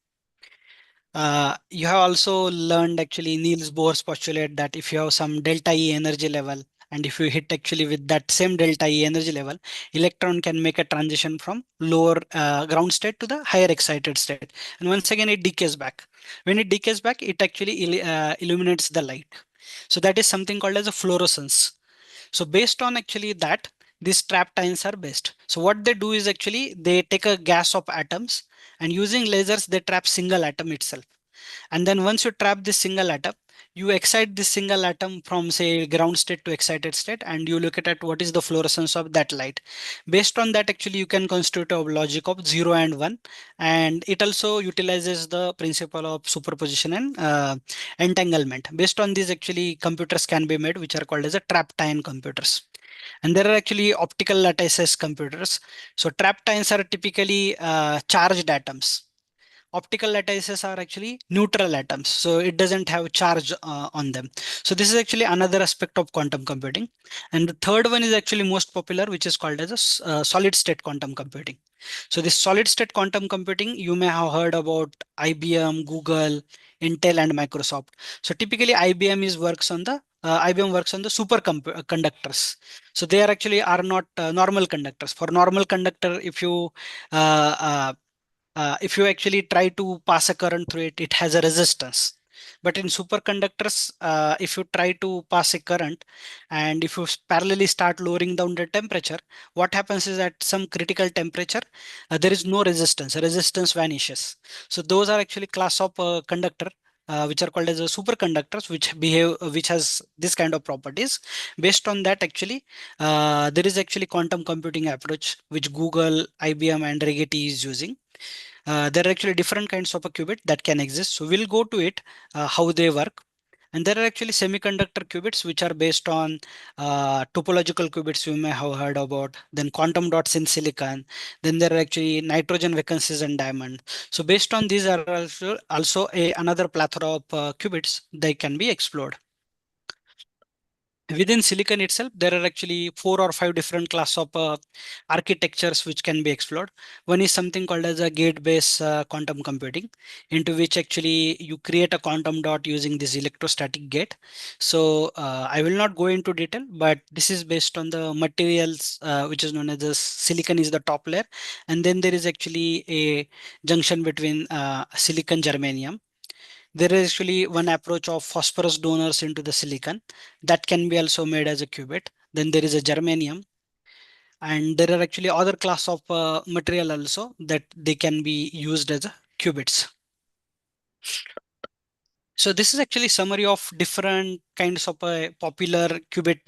You have also learned actually Niels Bohr's postulate that if you have some delta E energy level, and if you hit actually with that same delta E energy level, electron can make a transition from lower ground state to the higher excited state. And once again, it decays back. When it decays back, it actually illuminates the light. So that is something called as a fluorescence. So based on actually that, these trapped ions are best. So what they do is actually they take a gas of atoms, and using lasers, they trap single atom itself. And then once you trap this single atom, you excite this single atom from say ground state to excited state, and you look at what is the fluorescence of that light. Based on that, actually you can constitute a logic of 0 and 1, and it also utilizes the principle of superposition and entanglement. Based on these, actually computers can be made, which are called as a trapped ion computers. And there are actually optical lattices computers. So trapped ions are typically charged atoms. Optical lattices are actually neutral atoms, so it doesn't have charge on them. So this is actually another aspect of quantum computing. And the third one is actually most popular, which is called as a solid state quantum computing. So this solid state quantum computing, you may have heard about IBM, Google, Intel, and Microsoft. So typically IBM is works on the IBM works on the conductors. So they are actually are not normal conductors. For normal conductor, uh, uh, if you actually try to pass a current through it, it has a resistance. But in superconductors, if you try to pass a current and if you parallelly start lowering down the temperature, what happens is at some critical temperature, there is no resistance, resistance vanishes. So those are actually class of conductor which are called as a superconductors, which behave, which has this kind of properties. Based on that, actually, there is actually quantum computing approach which Google, IBM, and Rigetti is using. There are actually different kinds of a qubit that can exist. So we'll go to it, how they work. And there are actually semiconductor qubits, which are based on topological qubits you may have heard about, then quantum dots in silicon. Then there are actually nitrogen vacancies and diamond. So based on these are also another plethora of qubits they can be explored. Within silicon itself, there are actually 4 or 5 different class of architectures which can be explored. One is something called as a gate-based quantum computing, into which actually you create a quantum dot using this electrostatic gate. So I will not go into detail, but this is based on the materials which is known as the silicon is the top layer, and then there is actually a junction between silicon germanium. There is actually one approach of phosphorus donors into the silicon that can be also made as a qubit. Then there is a germanium, and there are actually other class of material also that they can be used as a qubits. So this is actually summary of different kinds of popular qubit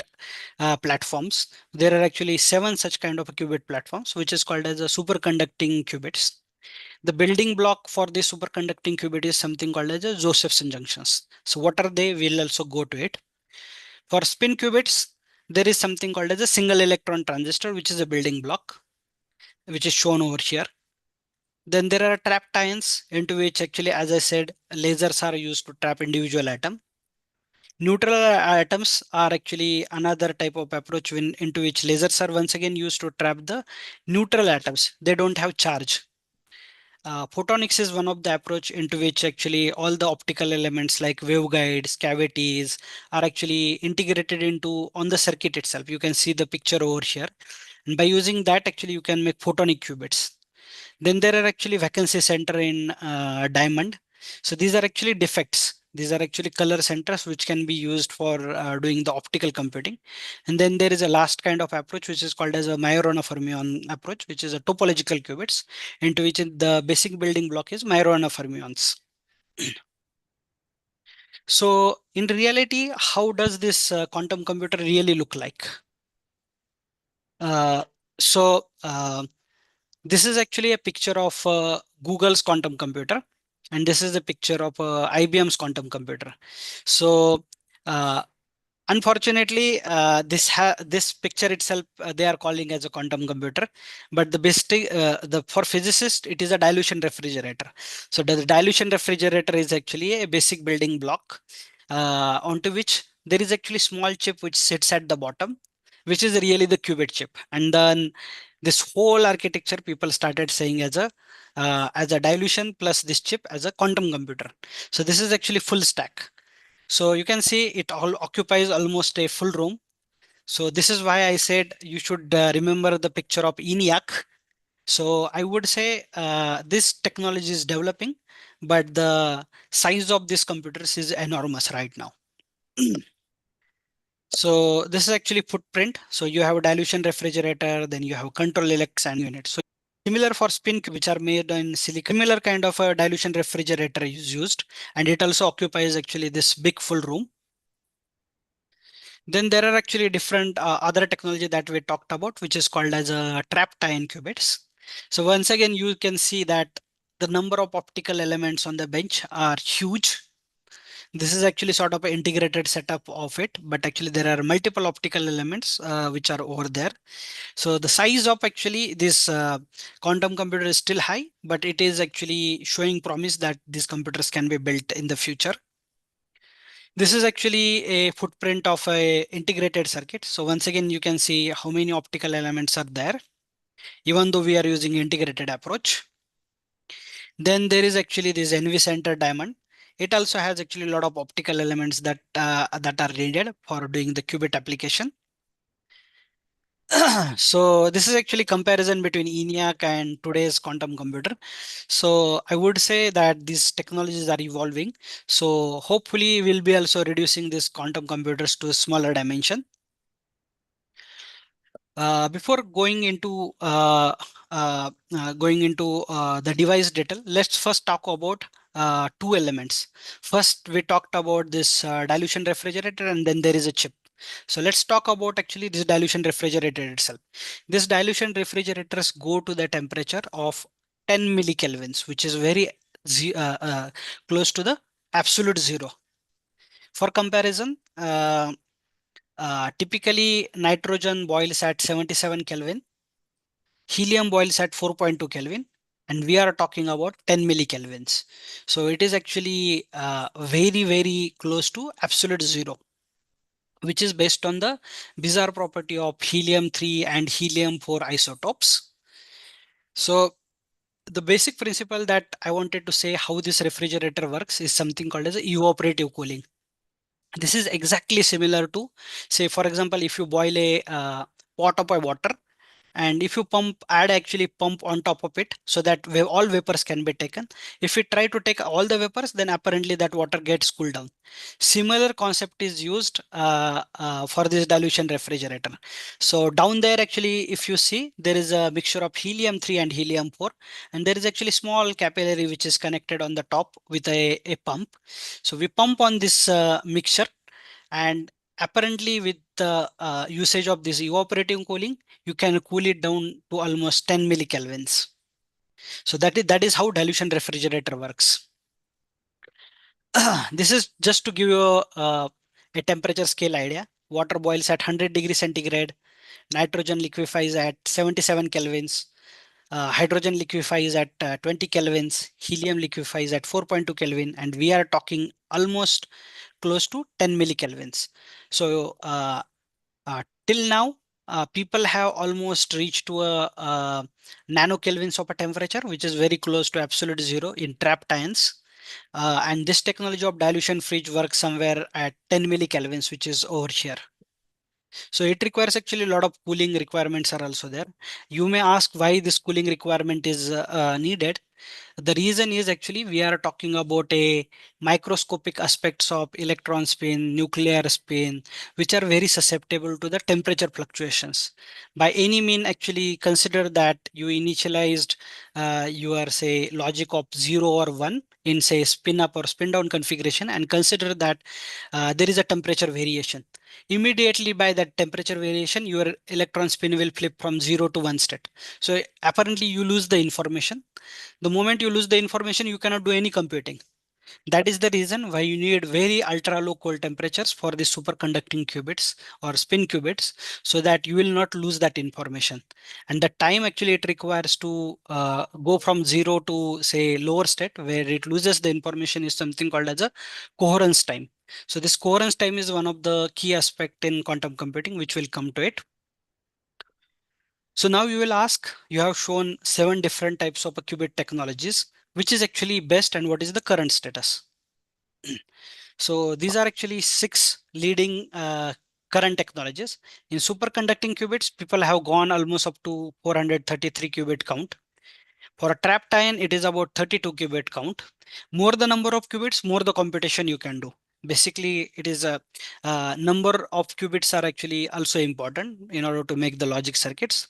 platforms. There are actually 7 such kind of qubit platforms, which is called as a superconducting qubits. The building block for the superconducting qubit is something called as a Josephson junctions. So what are they? We'll also go to it. For spin qubits, there is something called as a single electron transistor, which is a building block, which is shown over here. Then there are trapped ions, into which actually, as I said, lasers are used to trap individual atom. Neutral atoms are actually another type of approach into which lasers are once again used to trap the neutral atoms. They don't have charge. Photonics is one of the approach into which actually all the optical elements like waveguides, cavities are actually integrated into on the circuit itself. You can see the picture over here. And by using that, actually you can make photonic qubits. Then there are actually vacancy center in diamond. So these are actually defects. These are actually color centers which can be used for doing the optical computing. And then there is a last kind of approach which is called as a Majorana fermion approach, which is a topological qubits, into which the basic building block is Majorana fermions. So in reality, how does this quantum computer really look like? Uh, so this is actually a picture of Google's quantum computer, and this is a picture of IBM's quantum computer. So uh, unfortunately, this picture itself they are calling as a quantum computer, but the for physicists it is a dilution refrigerator. So the dilution refrigerator is actually a basic building block onto which there is actually small chip which sits at the bottom, which is really the qubit chip. And then this whole architecture people started saying as a dilution plus this chip as a quantum computer. So this is actually full stack. So you can see it all occupies almost a full room. So this is why I said you should remember the picture of ENIAC. So I would say this technology is developing, but the size of these computers is enormous right now. So this is actually footprint. So you have a dilution refrigerator, then you have control electronics and unit. So similar for spin which are made in silicon, similar kind of a dilution refrigerator is used, and it also occupies actually this big full room. Then there are actually different other technology that we talked about, which is called as a trapped ion qubits. So once again, you can see that the number of optical elements on the bench are huge. This is actually sort of an integrated setup of it, but actually there are multiple optical elements which are over there. So the size of actually this quantum computer is still high, but it is actually showing promise that these computers can be built in the future. This is actually a footprint of a integrated circuit. So once again, you can see how many optical elements are there, even though we are using integrated approach. Then there is actually this NV center diamond, It also has actually a lot of optical elements that that are needed for doing the qubit application. So this is actually comparison between ENIAC and today's quantum computer. So I would say that these technologies are evolving. So hopefully we'll be also reducing these quantum computers to a smaller dimension. Before going into the device detail, let's first talk about two elements. First, we talked about this dilution refrigerator, and then there is a chip. So let's talk about actually this dilution refrigerator itself. This dilution refrigerators go to the temperature of 10 millikelvins, which is very close to the absolute zero. For comparison, typically nitrogen boils at 77 Kelvin, helium boils at 4.2 Kelvin, and we are talking about 10 millikelvins. So it is actually very, very close to absolute zero, which is based on the bizarre property of helium-3 and helium-4 isotopes. So the basic principle that I wanted to say how this refrigerator works is something called as evaporative cooling. This is exactly similar to, say, for example, if you boil a pot of water, and if you add actually pump on top of it so that all vapors can be taken. If we try to take all the vapors, then apparently that water gets cooled down. Similar concept is used for this dilution refrigerator. So down there, actually, if you see, there is a mixture of helium-3 and helium-4, and there is actually small capillary which is connected on the top with a pump. So we pump on this mixture, and apparently with the usage of this evaporative cooling, you can cool it down to almost 10 millikelvins. So that is how dilution refrigerator works. This is just to give you a temperature scale idea. Water boils at 100 degrees centigrade, nitrogen liquefies at 77 kelvins, hydrogen liquefies at 20 kelvins, helium liquefies at 4.2 kelvin, and we are talking almost close to 10 millikelvins. So till now, people have almost reached to a nanokelvins of a temperature, which is very close to absolute zero in trapped ions. And this technology of dilution fridge works somewhere at 10 millikelvins, which is over here. So it requires actually a lot of cooling requirements are also there. You may ask why this cooling requirement is needed. The reason is actually we are talking about a microscopic aspects of electron spin, nuclear spin, which are very susceptible to the temperature fluctuations. By any mean, actually consider that you initialized your say logic of 0 or 1 in say spin up or spin down configuration, and consider that there is a temperature variation. Immediately by that temperature variation, your electron spin will flip from 0 to 1 state. So apparently you lose the information. The moment you lose the information, you cannot do any computing. That is the reason why you need very ultra low cold temperatures for the superconducting qubits or spin qubits, so that you will not lose that information. And the time actually it requires to go from 0 to say lower state where it loses the information is something called as a coherence time. So this coherence time is one of the key aspect in quantum computing, which will come to it. So now you will ask, you have shown 7 different types of qubit technologies, which is actually best and what is the current status? So these are actually 6 leading current technologies. In superconducting qubits, people have gone almost up to 433 qubit count. For a trapped ion, it is about 32 qubit count. More the number of qubits, more the computation you can do. Basically, it is a number of qubits are actually also important in order to make the logic circuits.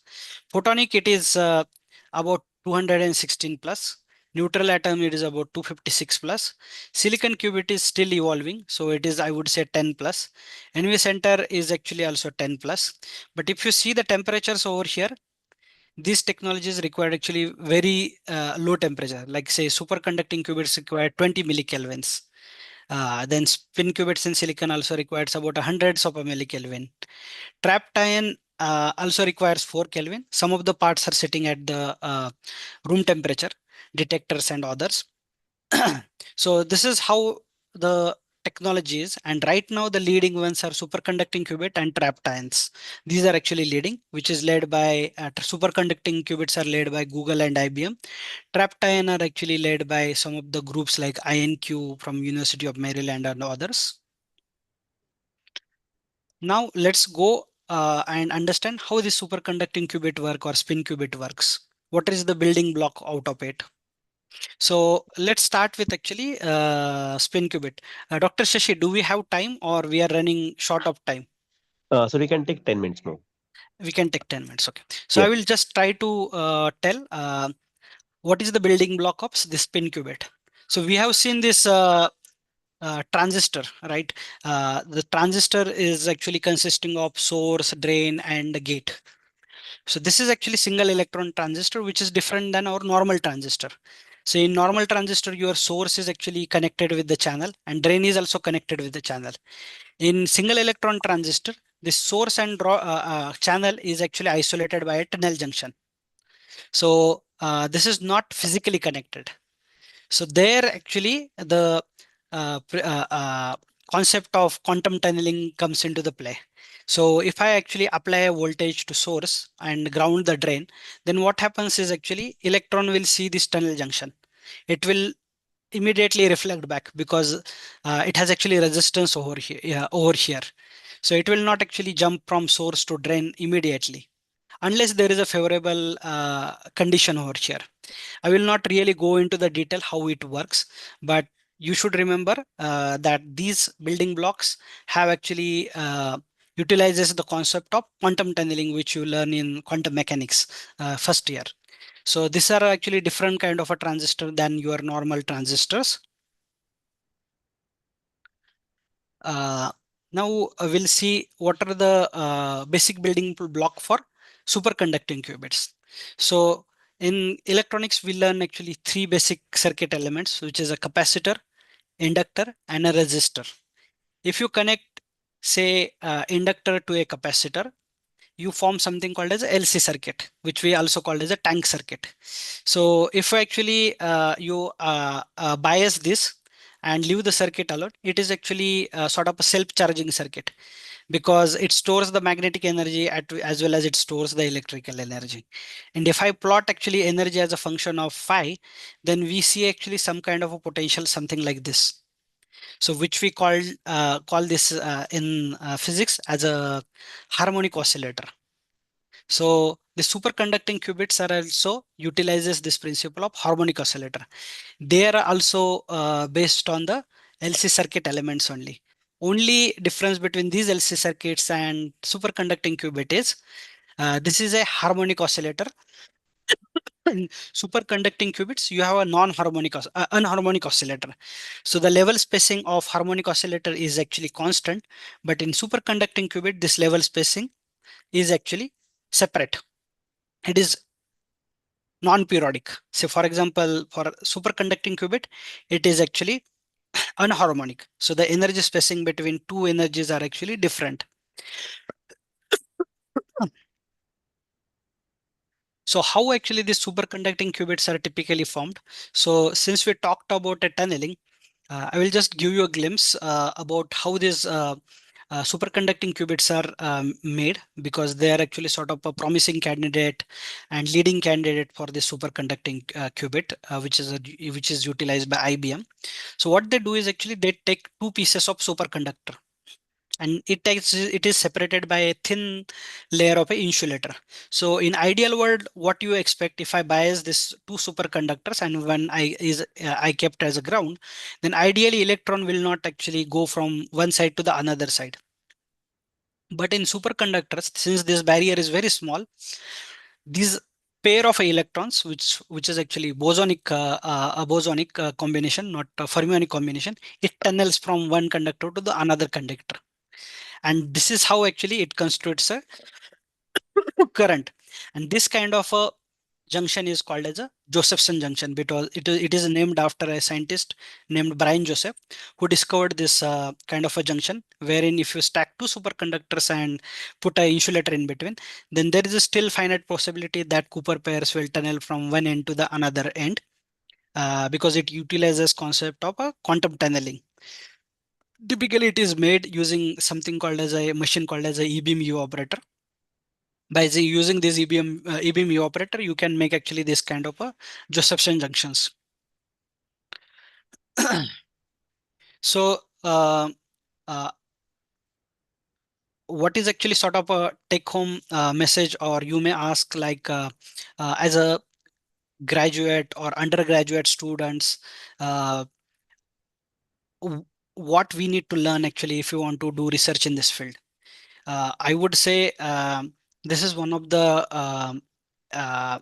Photonic, it is about 216 plus. Neutral atom, it is about 256 plus. Silicon qubit is still evolving, so it is, I would say, 10 plus. NV center is actually also 10 plus. But if you see the temperatures over here, these technologies require actually very low temperature, like say superconducting qubits require 20 millikelvins. Then spin qubits in silicon also requires about hundreds of a millikelvin. Trapped ion also requires 4 Kelvin. Some of the parts are sitting at the room temperature, detectors and others. So this is how the technologies, and right now the leading ones are superconducting qubit and trapped ions. These are actually leading, which is led by superconducting qubits are led by Google and IBM. Trapped ion are actually led by some of the groups like INQ from University of Maryland and others. Now let's go and understand how this superconducting qubit work or spin qubit works. What is the building block out of it? So let's start with actually spin qubit. Dr. Shashi, do we have time or we are running short of time? So we can take 10 minutes more. We can take 10 minutes. Okay. So I Yes. will just try to tell what is the building block of this spin qubit. So we have seen this transistor, right? The transistor is actually consisting of source, drain, and gate. So this is actually single electron transistor, which is different than our normal transistor. So in normal transistor, your source is actually connected with the channel and drain is also connected with the channel. In single electron transistor, the source and channel is actually isolated by a tunnel junction. So this is not physically connected. So there actually the concept of quantum tunneling comes into the play. So if I actually apply a voltage to source and ground the drain, then what happens is actually electron will see this tunnel junction. It will immediately reflect back because it has actually resistance over here, over here. So it will not actually jump from source to drain immediately unless there is a favorable condition over here. I will not really go into the detail how it works, but you should remember that these building blocks have actually utilizes the concept of quantum tunneling, which you learn in quantum mechanics first year. So these are actually different kind of a transistor than your normal transistors. Uh, Now we'll see what are the basic building block for superconducting qubits. So in electronics, we learn actually three basic circuit elements, which is a capacitor, inductor, and a resistor. If you connect, say, inductor to a capacitor, you form something called as a LC circuit, which we also call as a tank circuit. So if actually you bias this and leave the circuit alone, it is actually sort of a self-charging circuit because it stores the magnetic energy as well as it stores the electrical energy. And if I plot actually energy as a function of phi, then we see actually some kind of a potential, something like this. So which we call this in physics as a harmonic oscillator. So the superconducting qubits are also utilizes this principle of harmonic oscillator. They are also based on the LC circuit elements only. Only difference between these LC circuits and superconducting qubit is this is a harmonic oscillator. In superconducting qubits, you have a unharmonic oscillator. So the level spacing of harmonic oscillator is actually constant, but in superconducting qubit, this level spacing is actually separate. It is non-periodic. So for example, for superconducting qubit, it is actually unharmonic. So the energy spacing between two energies are actually different. So how actually these superconducting qubits are typically formed? So since we talked about a tunneling, I will just give you a glimpse about how these superconducting qubits are made because they are actually sort of a promising candidate and leading candidate for this superconducting qubit, which is utilized by IBM. So what they do is actually they take two pieces of superconductor and it is separated by a thin layer of a insulator. So in ideal world, what you expect if I bias this two superconductors and when I kept as a ground, then ideally electron will not actually go from one side to the another side. But in superconductors, since this barrier is very small, these pair of electrons, which is actually bosonic a bosonic combination, not a fermionic combination, it tunnels from one conductor to the another conductor. And this is how actually it constitutes a current. And this kind of a junction is called as a Josephson junction because it is named after a scientist named Brian Joseph who discovered this kind of a junction wherein if you stack two superconductors and put a insulator in between, then there is a still finite possibility that Cooper pairs will tunnel from one end to the another end because it utilizes concept of a quantum tunneling. Typically, it is made using something called as a machine called as a E-beam U operator. By using this E-beam U operator, you can make actually this kind of a Josephson junctions. So, uh, what is actually sort of a take-home message, or you may ask like as a graduate or undergraduate students, uh, what we need to learn actually if you want to do research in this field. I would say this is one of the uh,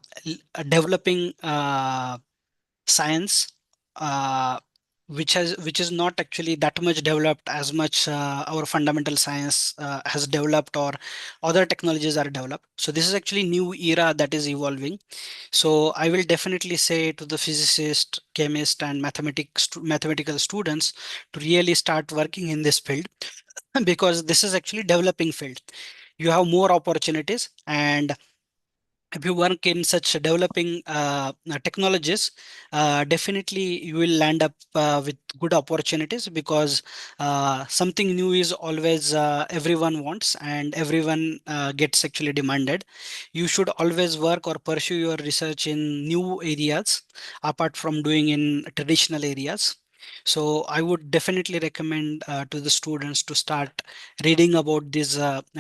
developing science, uh, which is not actually that much developed as much our fundamental science has developed or other technologies are developed. So this is actually new era that is evolving. So I will definitely say to the physicist, chemist, and mathematical students to really start working in this field because this is actually developing field. You have more opportunities, and if you work in such developing technologies, definitely you will land up with good opportunities because something new is always everyone wants and everyone gets actually demanded. You should always work or pursue your research in new areas apart from doing in traditional areas. So I would definitely recommend to the students to start reading about these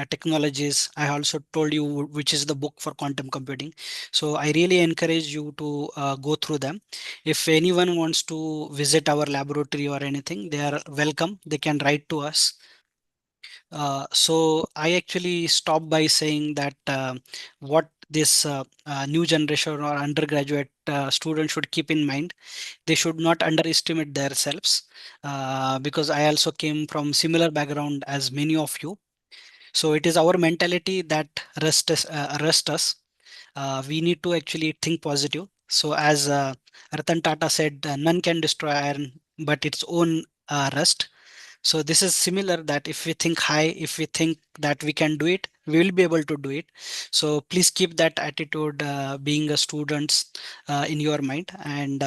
technologies. I also told you which is the book for quantum computing. So I really encourage you to go through them. If anyone wants to visit our laboratory or anything, they are welcome. They can write to us. So I actually stop by saying that what this new generation or undergraduate student should keep in mind, they should not underestimate themselves because I also came from similar background as many of you. So it is our mentality that rest us. We need to actually think positive. So as Ratan Tata said, none can destroy iron but its own rust. So this is similar that if we think high, if we think that we can do it, we will be able to do it. So please keep that attitude being a student in your mind and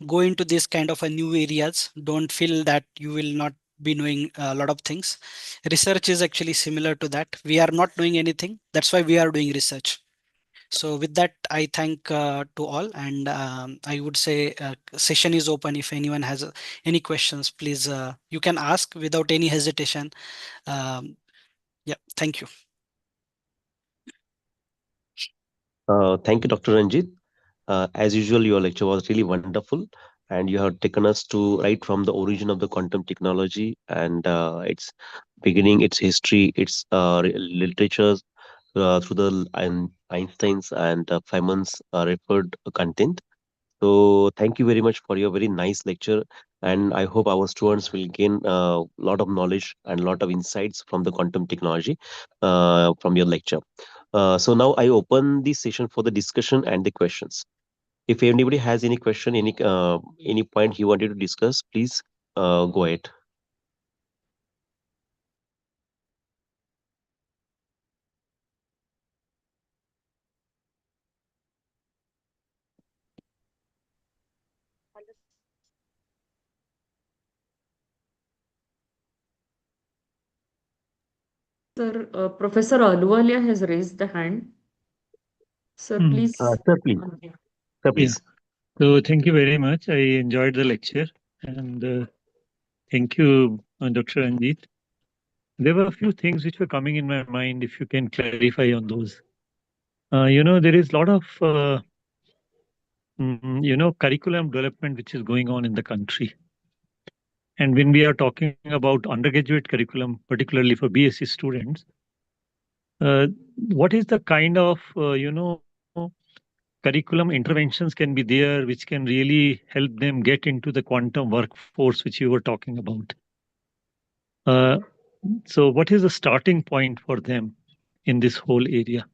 go into this kind of a new areas. Don't feel that you will not be knowing a lot of things. Research is actually similar to that. We are not knowing anything. That's why we are doing research. So with that, I thank to all, and I would say session is open. If anyone has any questions, please you can ask without any hesitation. Um, yeah, thank you. Thank you, Dr. Ranjit. As usual, your lecture was really wonderful, and you have taken us to right from the origin of the quantum technology and its beginning, its history, its literatures through the Einstein's and Feynman's referred content. So thank you very much for your very nice lecture, and I hope our students will gain a lot of knowledge and a lot of insights from the quantum technology from your lecture. So now I open the session for the discussion and the questions. If anybody has any question, any point he wanted to discuss, please go ahead. Sir, Professor Aluwalia has raised the hand. Sir, Mm, please. Sir, please. Sir, yeah. please. So thank you very much. I enjoyed the lecture and thank you, Dr. Ranjit. There were a few things which were coming in my mind, if you can clarify on those. There is a lot of, curriculum development which is going on in the country. And when we are talking about undergraduate curriculum, particularly for BSc students, what is the kind of, curriculum interventions can be there which can really help them get into the quantum workforce which you were talking about? Uh, so what is the starting point for them in this whole area?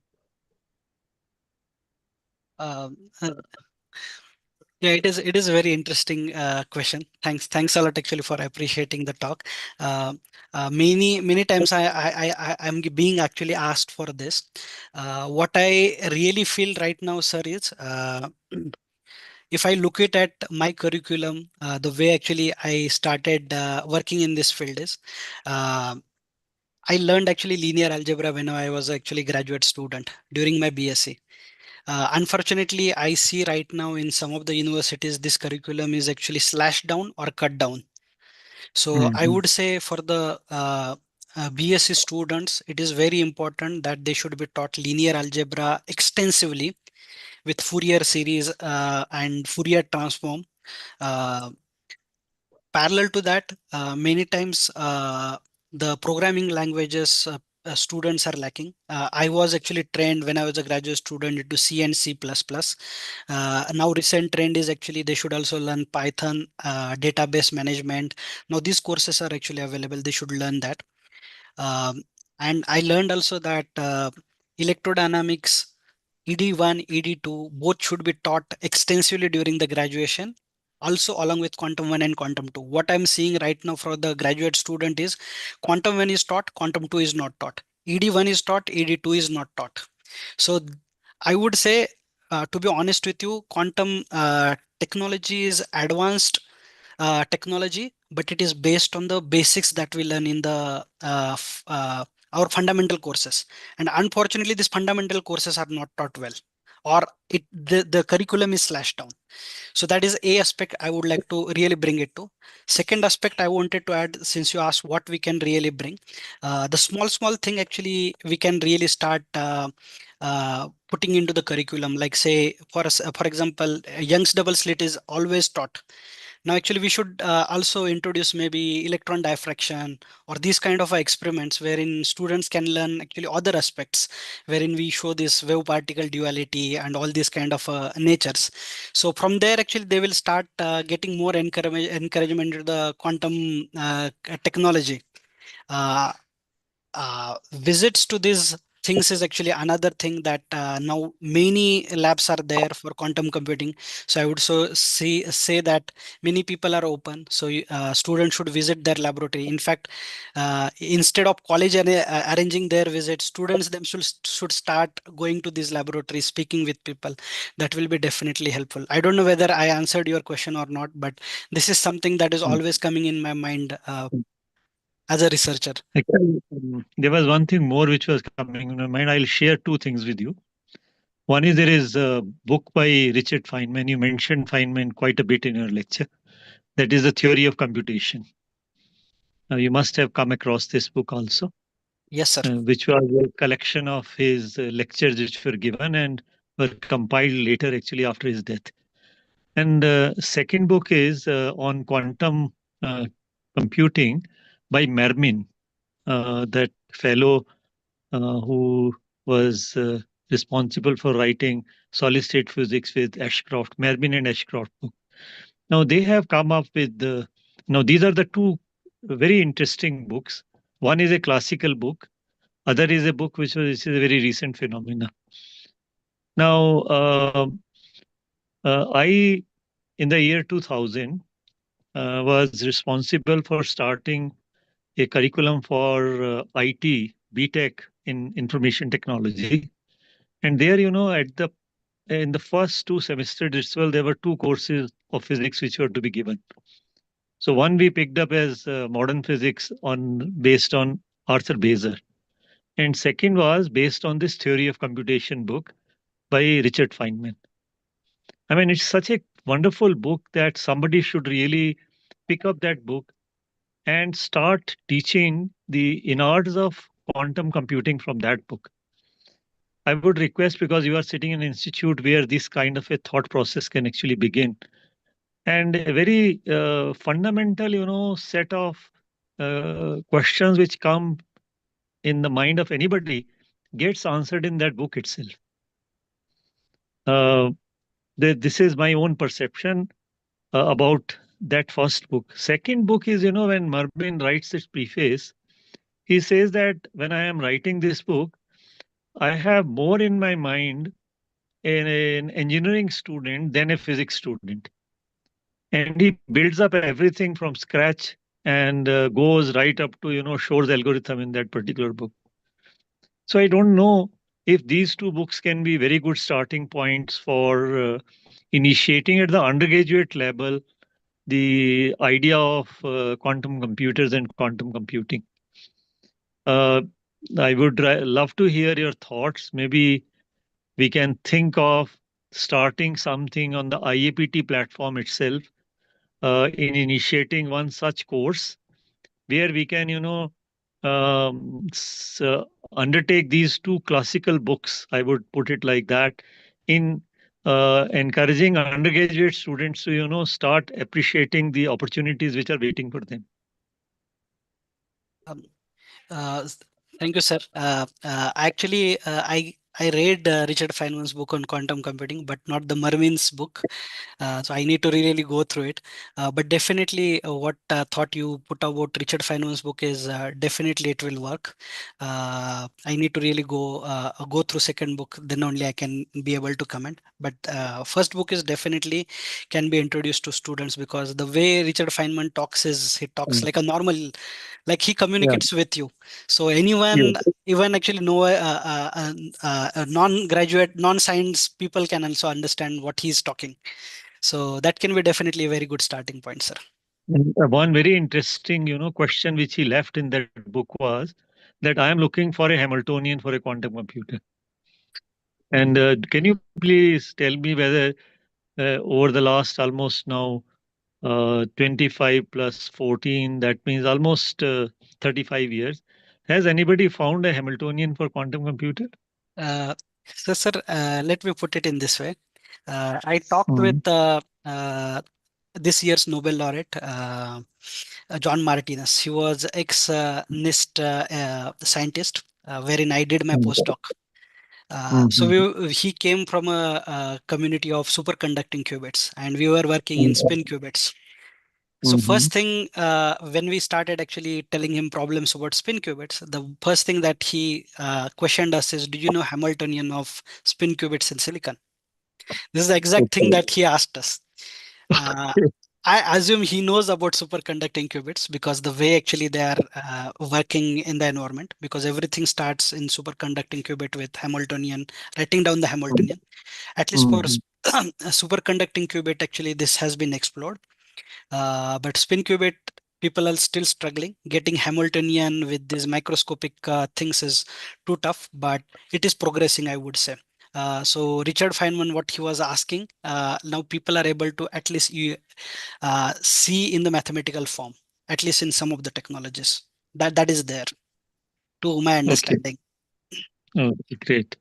Um, uh, yeah, it is a very interesting question. Thanks a lot actually for appreciating the talk. Uh, many times I'm being actually asked for this. What I really feel right now, sir, is if I look at my curriculum, the way actually I started working in this field is uh, I learned actually linear algebra when I was actually graduate student during my BSc. Unfortunately, I see right now in some of the universities, this curriculum is actually slashed down or cut down. So I Mhm. would say for the BSc students, it is very important that they should be taught linear algebra extensively with Fourier series and Fourier transform. Uh, Parallel to that, many times the programming languages students are lacking. I was actually trained when I was a graduate student into C and C++. Now recent trend is actually they should also learn Python, database management. Now these courses are actually available. They should learn that. Um, and I learned also that electrodynamics, ED1, ED2, both should be taught extensively during the graduation. Also, along with Quantum 1 and Quantum 2. What I'm seeing right now for the graduate student is Quantum 1 is taught, Quantum 2 is not taught. ED1 is taught, ED2 is not taught. So I would say, to be honest with you, quantum technology is advanced technology, but it is based on the basics that we learn in the our fundamental courses. And unfortunately, these fundamental courses are not taught well, or the curriculum is slashed down. So that is a aspect I would like to really bring it to. Second aspect I wanted to add, since you asked what we can really bring, the small thing actually we can really start putting into the curriculum. Like say for us, for example, Young's double slit is always taught. Now, actually, we should also introduce maybe electron diffraction or these kind of experiments wherein students can learn actually other aspects, wherein we show this wave particle duality and all these kind of natures. So from there, actually, they will start getting more encouragement into the quantum technology. Uh, Visits to these things is actually another thing that now many labs are there for quantum computing. So I would say that many people are open, so students should visit their laboratory. In fact, instead of college arranging their visit, students them should start going to these laboratories, speaking with people. That will be definitely helpful. I don't know whether I answered your question or not, but this is something that is always coming in my mind as a researcher. Actually, there was one thing more which was coming in my mind. I'll share two things with you. One is there is a book by Richard Feynman. You mentioned Feynman quite a bit in your lecture. That is the theory of computation. You must have come across this book also, Yes, sir. which was a collection of his lectures which were given and were compiled later, actually, after his death. And second book is on quantum computing by Mermin, that fellow who was responsible for writing solid state physics with Ashcroft, Mermin and Ashcroft book. Now they have come up with now these are the two very interesting books. One is a classical book, other is a book which is a very recent phenomena. Now I in the year 2000 was responsible for starting a curriculum for IT, BTech in information technology. And there, at the in the first two semesters as well, there were two courses of physics which were to be given. So one we picked up as modern physics on based on Arthur Baser, and second was based on this theory of computation book by Richard Feynman. I mean, it's such a wonderful book that somebody should really pick up that book and start teaching the innards of quantum computing from that book. I would request, because you are sitting in an institute where this kind of a thought process can actually begin, and a very fundamental, set of questions which come in the mind of anybody gets answered in that book itself. Uh, this is my own perception about that first book. Second book is, when Mermin writes its preface, he says that when I am writing this book, I have more in my mind an engineering student than a physics student. And he builds up everything from scratch and goes right up to, Shor's algorithm in that particular book. So I don't know if these two books can be very good starting points for initiating at the undergraduate level the idea of quantum computers and quantum computing. Uh, I would love to hear your thoughts. Maybe we can think of starting something on the IAPT platform itself in initiating one such course where we can, undertake these two classical books, I would put it like that, in encouraging undergraduate students to, start appreciating the opportunities which are waiting for them. Um, uh, Thank you, sir. Actually, I read Richard Feynman's book on quantum computing, but not the Mervin's book. So I need to really go through it. But definitely, what thought you put about Richard Feynman's book is definitely it will work. I need to really go through second book, then only I can be able to comment. But first book is definitely can be introduced to students, because the way Richard Feynman talks is he talks Mm. like a normal, like he Yeah. communicates with you. So anyone, Yes. even actually non-graduate, non-science people can also understand what he's talking. So that can be definitely a very good starting point, sir. And one very interesting, question which he left in that book was that I am looking for a Hamiltonian for a quantum computer. And can you please tell me whether over the last almost now 25 plus 14, that means almost 35 years, has anybody found a Hamiltonian for quantum computer? Uh, so, sir, let me put it in this way. I talked Mm. with this year's Nobel laureate, John Martinez. He was ex-NIST scientist, wherein I did my Mm. postdoc. He came from a community of superconducting qubits, and we were working in spin qubits. So Mhm. first thing, when we started actually telling him problems about spin qubits, the first thing that he questioned us is, do you know Hamiltonian of spin qubits in silicon? This is the exact thing Okay. that he asked us. Uh, I assume he knows about superconducting qubits, because the way actually they are working in the environment, because everything starts in superconducting qubit with Hamiltonian, writing down the Hamiltonian. At least for Mhm. a superconducting qubit, actually this has been explored. But spin qubit, people are still struggling. Getting Hamiltonian with these microscopic things is too tough, but it is progressing, I would say. So Richard Feynman, what he was asking, now people are able to at least see in the mathematical form, at least in some of the technologies. That is there, to my Okay. understanding. Okay, great.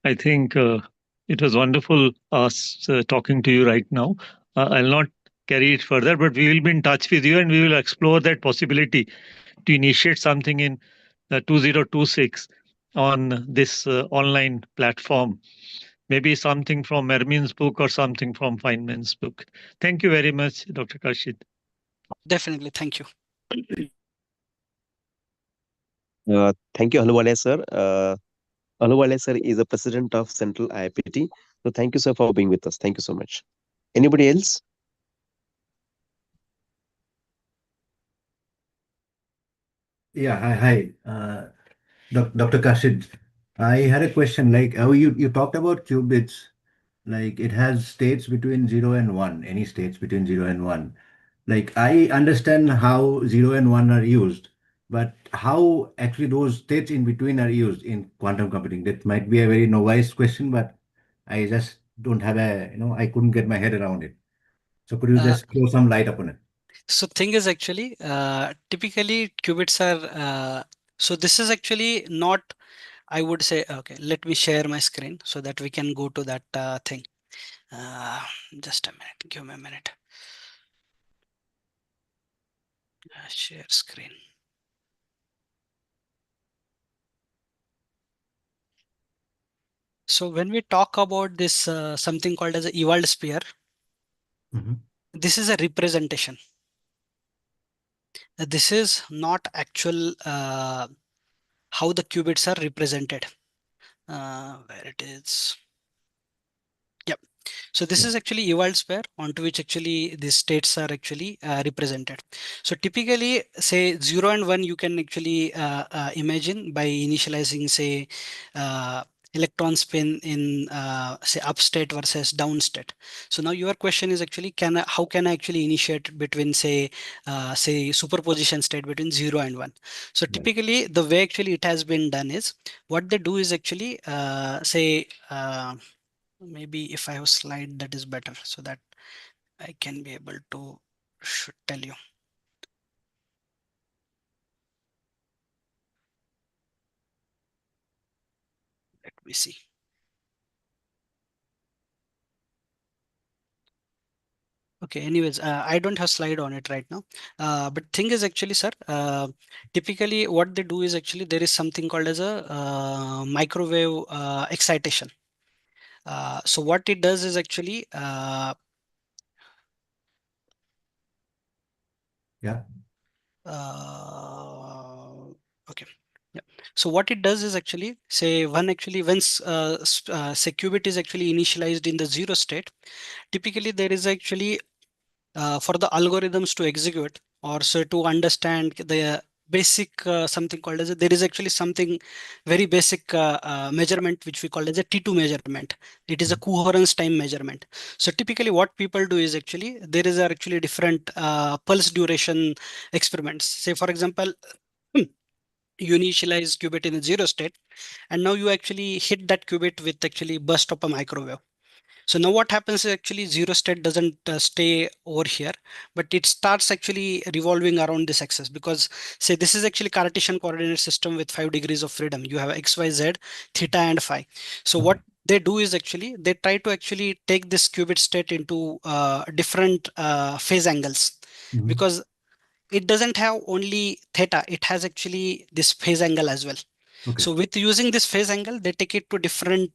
I think it was wonderful us talking to you right now. I'll not carry it further, but we will be in touch with you and we will explore that possibility to initiate something in 2026 on this online platform. Maybe something from Mermin's book or something from Feynman's book. Thank you very much, Dr. Kashid. Definitely, thank you. Thank you, Anuwale sir. Anuwale sir is the president of Central IIPT. So thank you, sir, for being with us. Thank you so much. Anybody else? Yeah, hi. Dr. Kashid, I had a question. Like, you talked about qubits, like it has states between 0 and 1, any states between 0 and 1. Like, I understand how 0 and 1 are used, but how actually those states in between are used in quantum computing? That might be a very novice question, but I just don't have I couldn't get my head around it. So could you Uh, just throw some light upon it? So thing is actually, typically qubits are, so this is actually not, I would say, okay, let me share my screen so that we can go to that thing. Uh, just a minute, give me a minute. Share screen. So when we talk about this, something called as a Ewald sphere, Mhm. this is a representation. This is not actual how the qubits are represented. Where it is. Yep. So this Yeah. is actually Ewald's pair onto which actually these states are actually represented. So typically, say 0 and 1, you can actually imagine by initializing, say, electron spin in say up state versus down state. So now your question is actually how can I actually initiate between say superposition state between 0 and 1. So Right. typically the way actually it has been done is what they do is actually maybe if I have a slide that is better so that I can be able to should tell you. Let me see. Okay, anyways, I don't have slide on it right now. But thing is actually, sir, typically what they do is actually there is something called as a microwave excitation. So what it does is actually, Yeah. Okay. Yeah. So what it does is actually say when say qubit is actually initialized in the 0 state, typically there is actually for the algorithms to execute or so to understand the basic something called as there is actually something very basic measurement which we call as a T2 measurement. It is a coherence time measurement. So typically what people do is actually there is actually different pulse duration experiments. Say for example, you initialize qubit in a 0 state and now you actually hit that qubit with actually burst of a microwave. So now what happens is actually 0 state doesn't stay over here, but it starts actually revolving around this axis because say this is actually Cartesian coordinate system with 5 degrees of freedom. You have X, Y, Z, theta and phi. So what Okay. they do is actually they try to actually take this qubit state into different phase angles because it doesn't have only theta, it has actually this phase angle as well. Okay. So with using this phase angle, they take it to different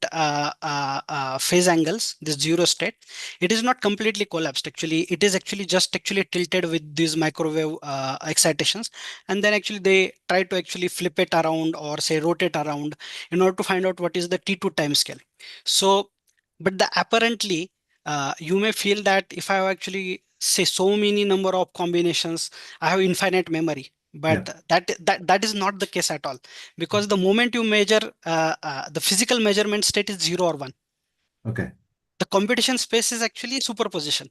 phase angles, this 0 state. It is not completely collapsed. Actually, it is actually just actually tilted with these microwave excitations. And then actually they try to actually flip it around or say rotate around in order to find out what is the T2 time scale. So, but the apparently, you may feel that if I have actually say so many number of combinations, I have infinite memory. But Yeah. that is not the case at all because the moment you measure the physical measurement state is 0 or 1. Okay. The computation space is actually superposition.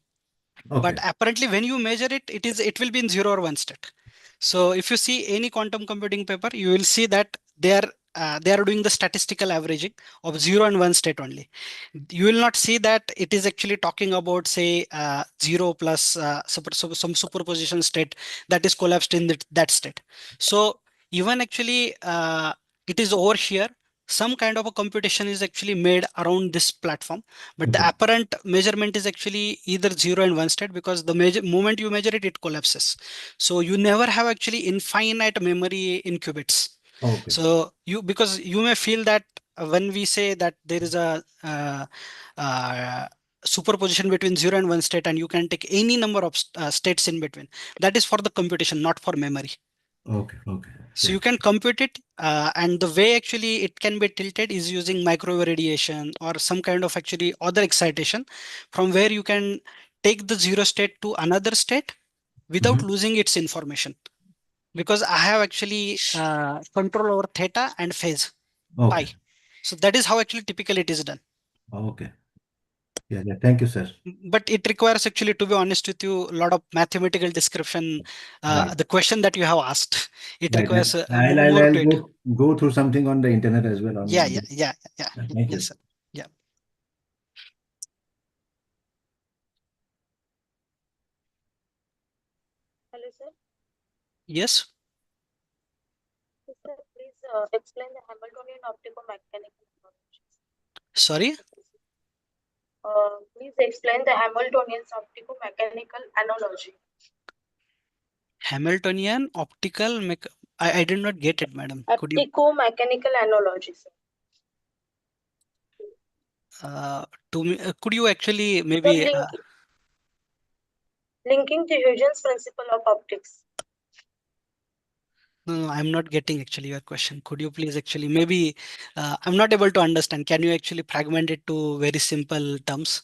But Okay. apparently when you measure it, it will be in 0 or 1 state. So if you see any quantum computing paper, you will see that they are doing the statistical averaging of 0 and 1 state only. You will not see that it is actually talking about say 0 plus some superposition state that is collapsed in that state. So even actually it is over here, some kind of a computation is actually made around this platform, but the Okay. apparent measurement is actually either 0 and 1 state because the moment you measure it, it collapses. So you never have actually infinite memory in qubits. Okay. So because you may feel that when we say that there is a superposition between 0 and 1 state and you can take any number of states in between, that is for the computation, not for memory. Okay. Okay. So Yeah. you can compute it and the way actually it can be tilted is using microwave radiation or some kind of actually other excitation from where you can take the 0 state to another state without Mhm. losing its information. Because I have actually control over theta and phase Okay. pi. So that is how actually typically it is done. Okay. Yeah. Yeah. Thank you, sir. But it requires actually, to be honest with you, a lot of mathematical description. Right. The question that you have asked, it Right. requires I'll more to it. go through something on the internet as well Yeah, on yeah, this. yeah, yeah. Thank Yes, you. sir. Yeah. Hello, sir. Yes. Sir, please explain the Hamiltonian optico-mechanical analogies. Sorry. Please explain the Hamiltonian optico-mechanical analogy. Hamiltonian optical I did not get it, madam. Could you Optico-mechanical analogy, sir. to me, could you actually Sir, maybe linking to Huygens principle of optics. no, I'm not getting actually your question. Could you please actually maybe I'm not able to understand. Can you actually fragment it to very simple terms?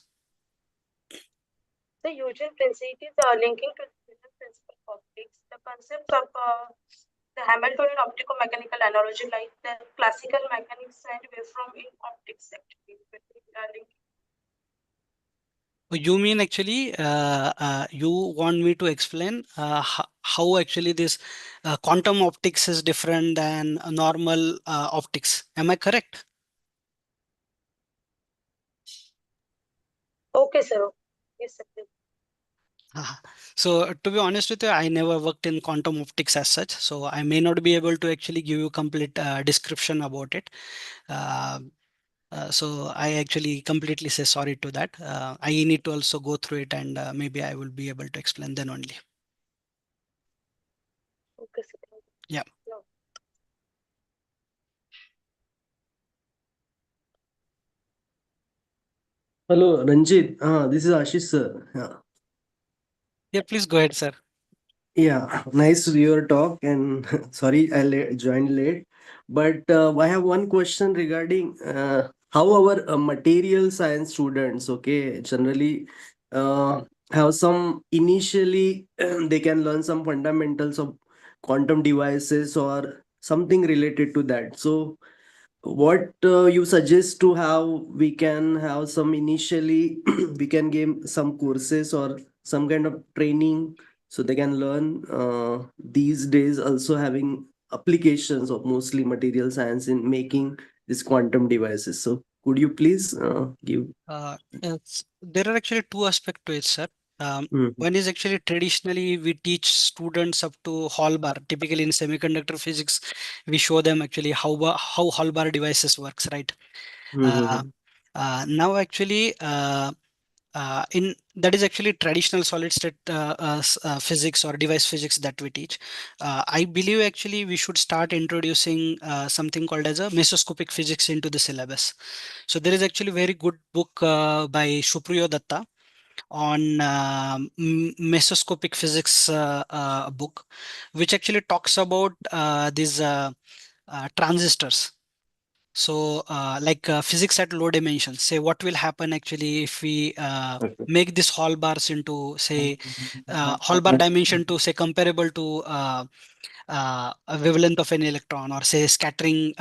The Huygens principle is linking to the Huygens principle of optics. The concepts of the Hamiltonian optico-mechanical analogy, like the classical mechanics and wavefrom in optics actually. You mean actually, you want me to explain how actually this quantum optics is different than normal optics? Am I correct? Okay, sir. Yes, sir. Ah, So to be honest with you, I never worked in quantum optics as such, so I may not be able to actually give you complete description about it. Uh, so I actually completely say sorry to that. I need to also go through it, and maybe I will be able to explain then only. Okay, sir. Yeah. No. Hello, Ranjit. This is Ashish sir. Yeah, please go ahead, sir. Yeah, nice to your talk. And sorry joined late, but I have one question regarding how our material science students, okay, generally uh, have some initially they can learn some fundamentals of quantum devices or something related to that. So what you suggest to have we can have some initially we can give some courses or some kind of training so they can learn these days also having applications of mostly material science in making these quantum devices. So could you please give. There are actually two aspects to it, sir. Mhm. One is actually traditionally we teach students up to Hall bar. Typically in semiconductor physics, we show them actually how Hall bar devices works, right? Uh, Mhm. Now actually in that is actually traditional solid state physics or device physics that we teach. I believe actually we should start introducing something called as a mesoscopic physics into the syllabus. So there is actually very good book by Supriyo Datta on mesoscopic physics book, which actually talks about these transistors. So, like physics at low dimensions, say what will happen actually if we make this Hall bars into, say, Hall bar dimension to say comparable to a wavelength of an electron, or say scattering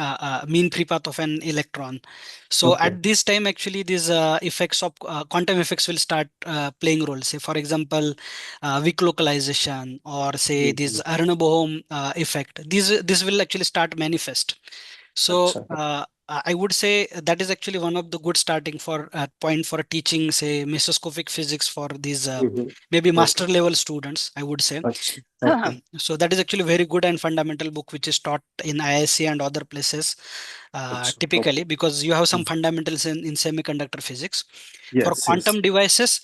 mean free path of an electron. So Okay. at this time, actually, these effects of quantum effects will start playing role. Say, for example, weak localization, or say this Mhm. Aharonov-Bohm effect. This will actually start manifest. So Acha. I would say that is actually one of the good starting for point for teaching, say, mesoscopic physics for these Mhm. maybe Okay. master level students, I would say. Acha. Okay. So that is actually very good and fundamental book which is taught in IISc and other places Acha. typically, Okay. because you have some Mhm. fundamentals in semiconductor physics. For Yes, yes. quantum devices,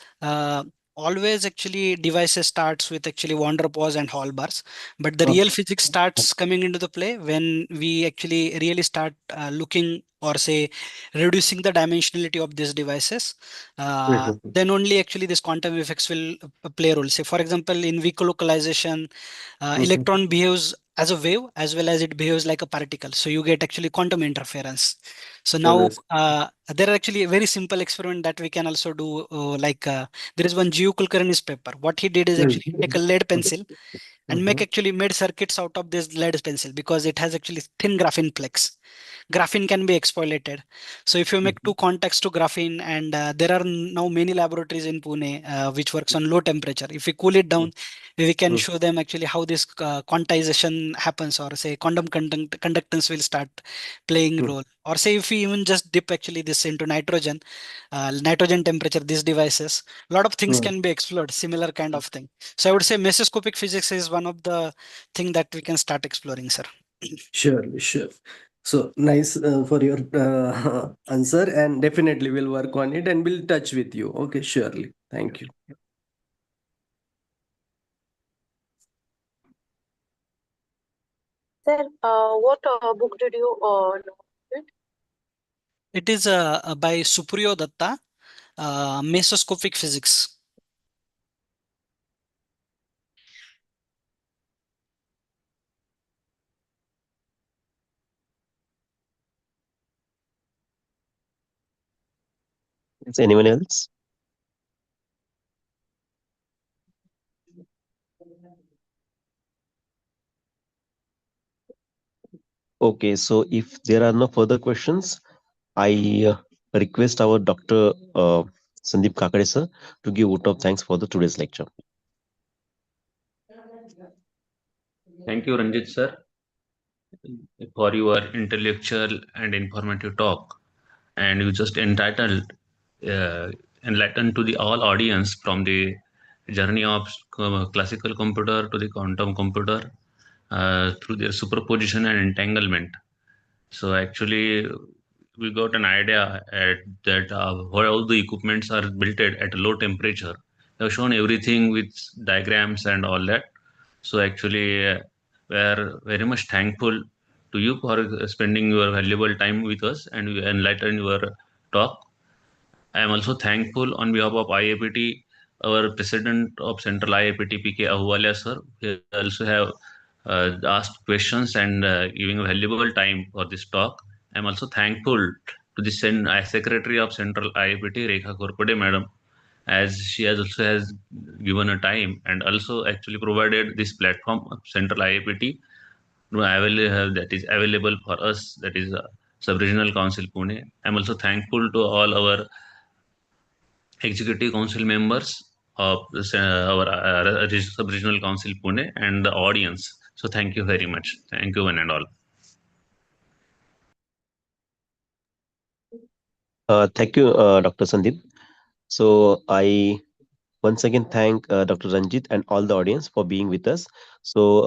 always actually devices starts with actually van der Waals and Hall bars, but the real Okay. physics starts coming into the play when we actually really start looking, or say reducing the dimensionality of these devices. Mhm. Then only actually this quantum effects will play a role. Say for example, in weak localization, Mhm. electron behaves as a wave as well as it behaves like a particle. So you get actually quantum interference. So now Understood. there are actually a very simple experiment that we can also do. Like there is one Geo Kulkarni's paper. What he did is actually take a lead pencil and make Mhm. actually made circuits out of this lead pencil because it has actually thin graphene plex. Graphene can be exploited. So if you make two Mhm. contacts to graphene, and there are now many laboratories in Pune which works on low temperature. If we cool it down, we can Mhm. show them actually how this quantization happens, or say quantum conductance will start playing Mhm. role. Or say if we even just dip actually this into nitrogen, nitrogen temperature, these devices, a lot of things Mhm. can be explored, similar kind of thing. So I would say mesoscopic physics is one of the thing that we can start exploring, sir. Surely, sure. So nice for your answer, and definitely we'll work on it and we'll touch with you. Okay, surely. Thank you. Sir, what book did you know it? It is by Supriyo Datta, mesoscopic physics. Is anyone else? Okay, so if there are no further questions, I request our Dr. Sandeep Kakade sir to give vote of thanks for the today's lecture. Thank you, Ranjit sir, for your intellectual and informative talk. And you just uh, enlightened to the all audience from the journey of classical computer to the quantum computer through their superposition and entanglement. So actually, we got an idea that where all the equipments are built at a low temperature. They have shown everything with diagrams and all that. So actually, we are very much thankful to you for spending your valuable time with us and you enlighten your talk. I am also thankful on behalf of IAPT, our President of Central IAPT, PK Ahwalia sir. He also have asked questions and giving valuable time for this talk. I am also thankful to the Secretary of Central IAPT, Rekha Korpade madam, as she has also has given a time and also actually provided this platform of Central IAPT that is available for us, that is Sub-Regional Council Pune. I'm also thankful to all our executive council members of our Sub-Regional Council Pune and the audience. So thank you very much. Thank you one and all. Thank you, Dr. Sandeep. So I once again thank Dr. Ranjit and all the audience for being with us. So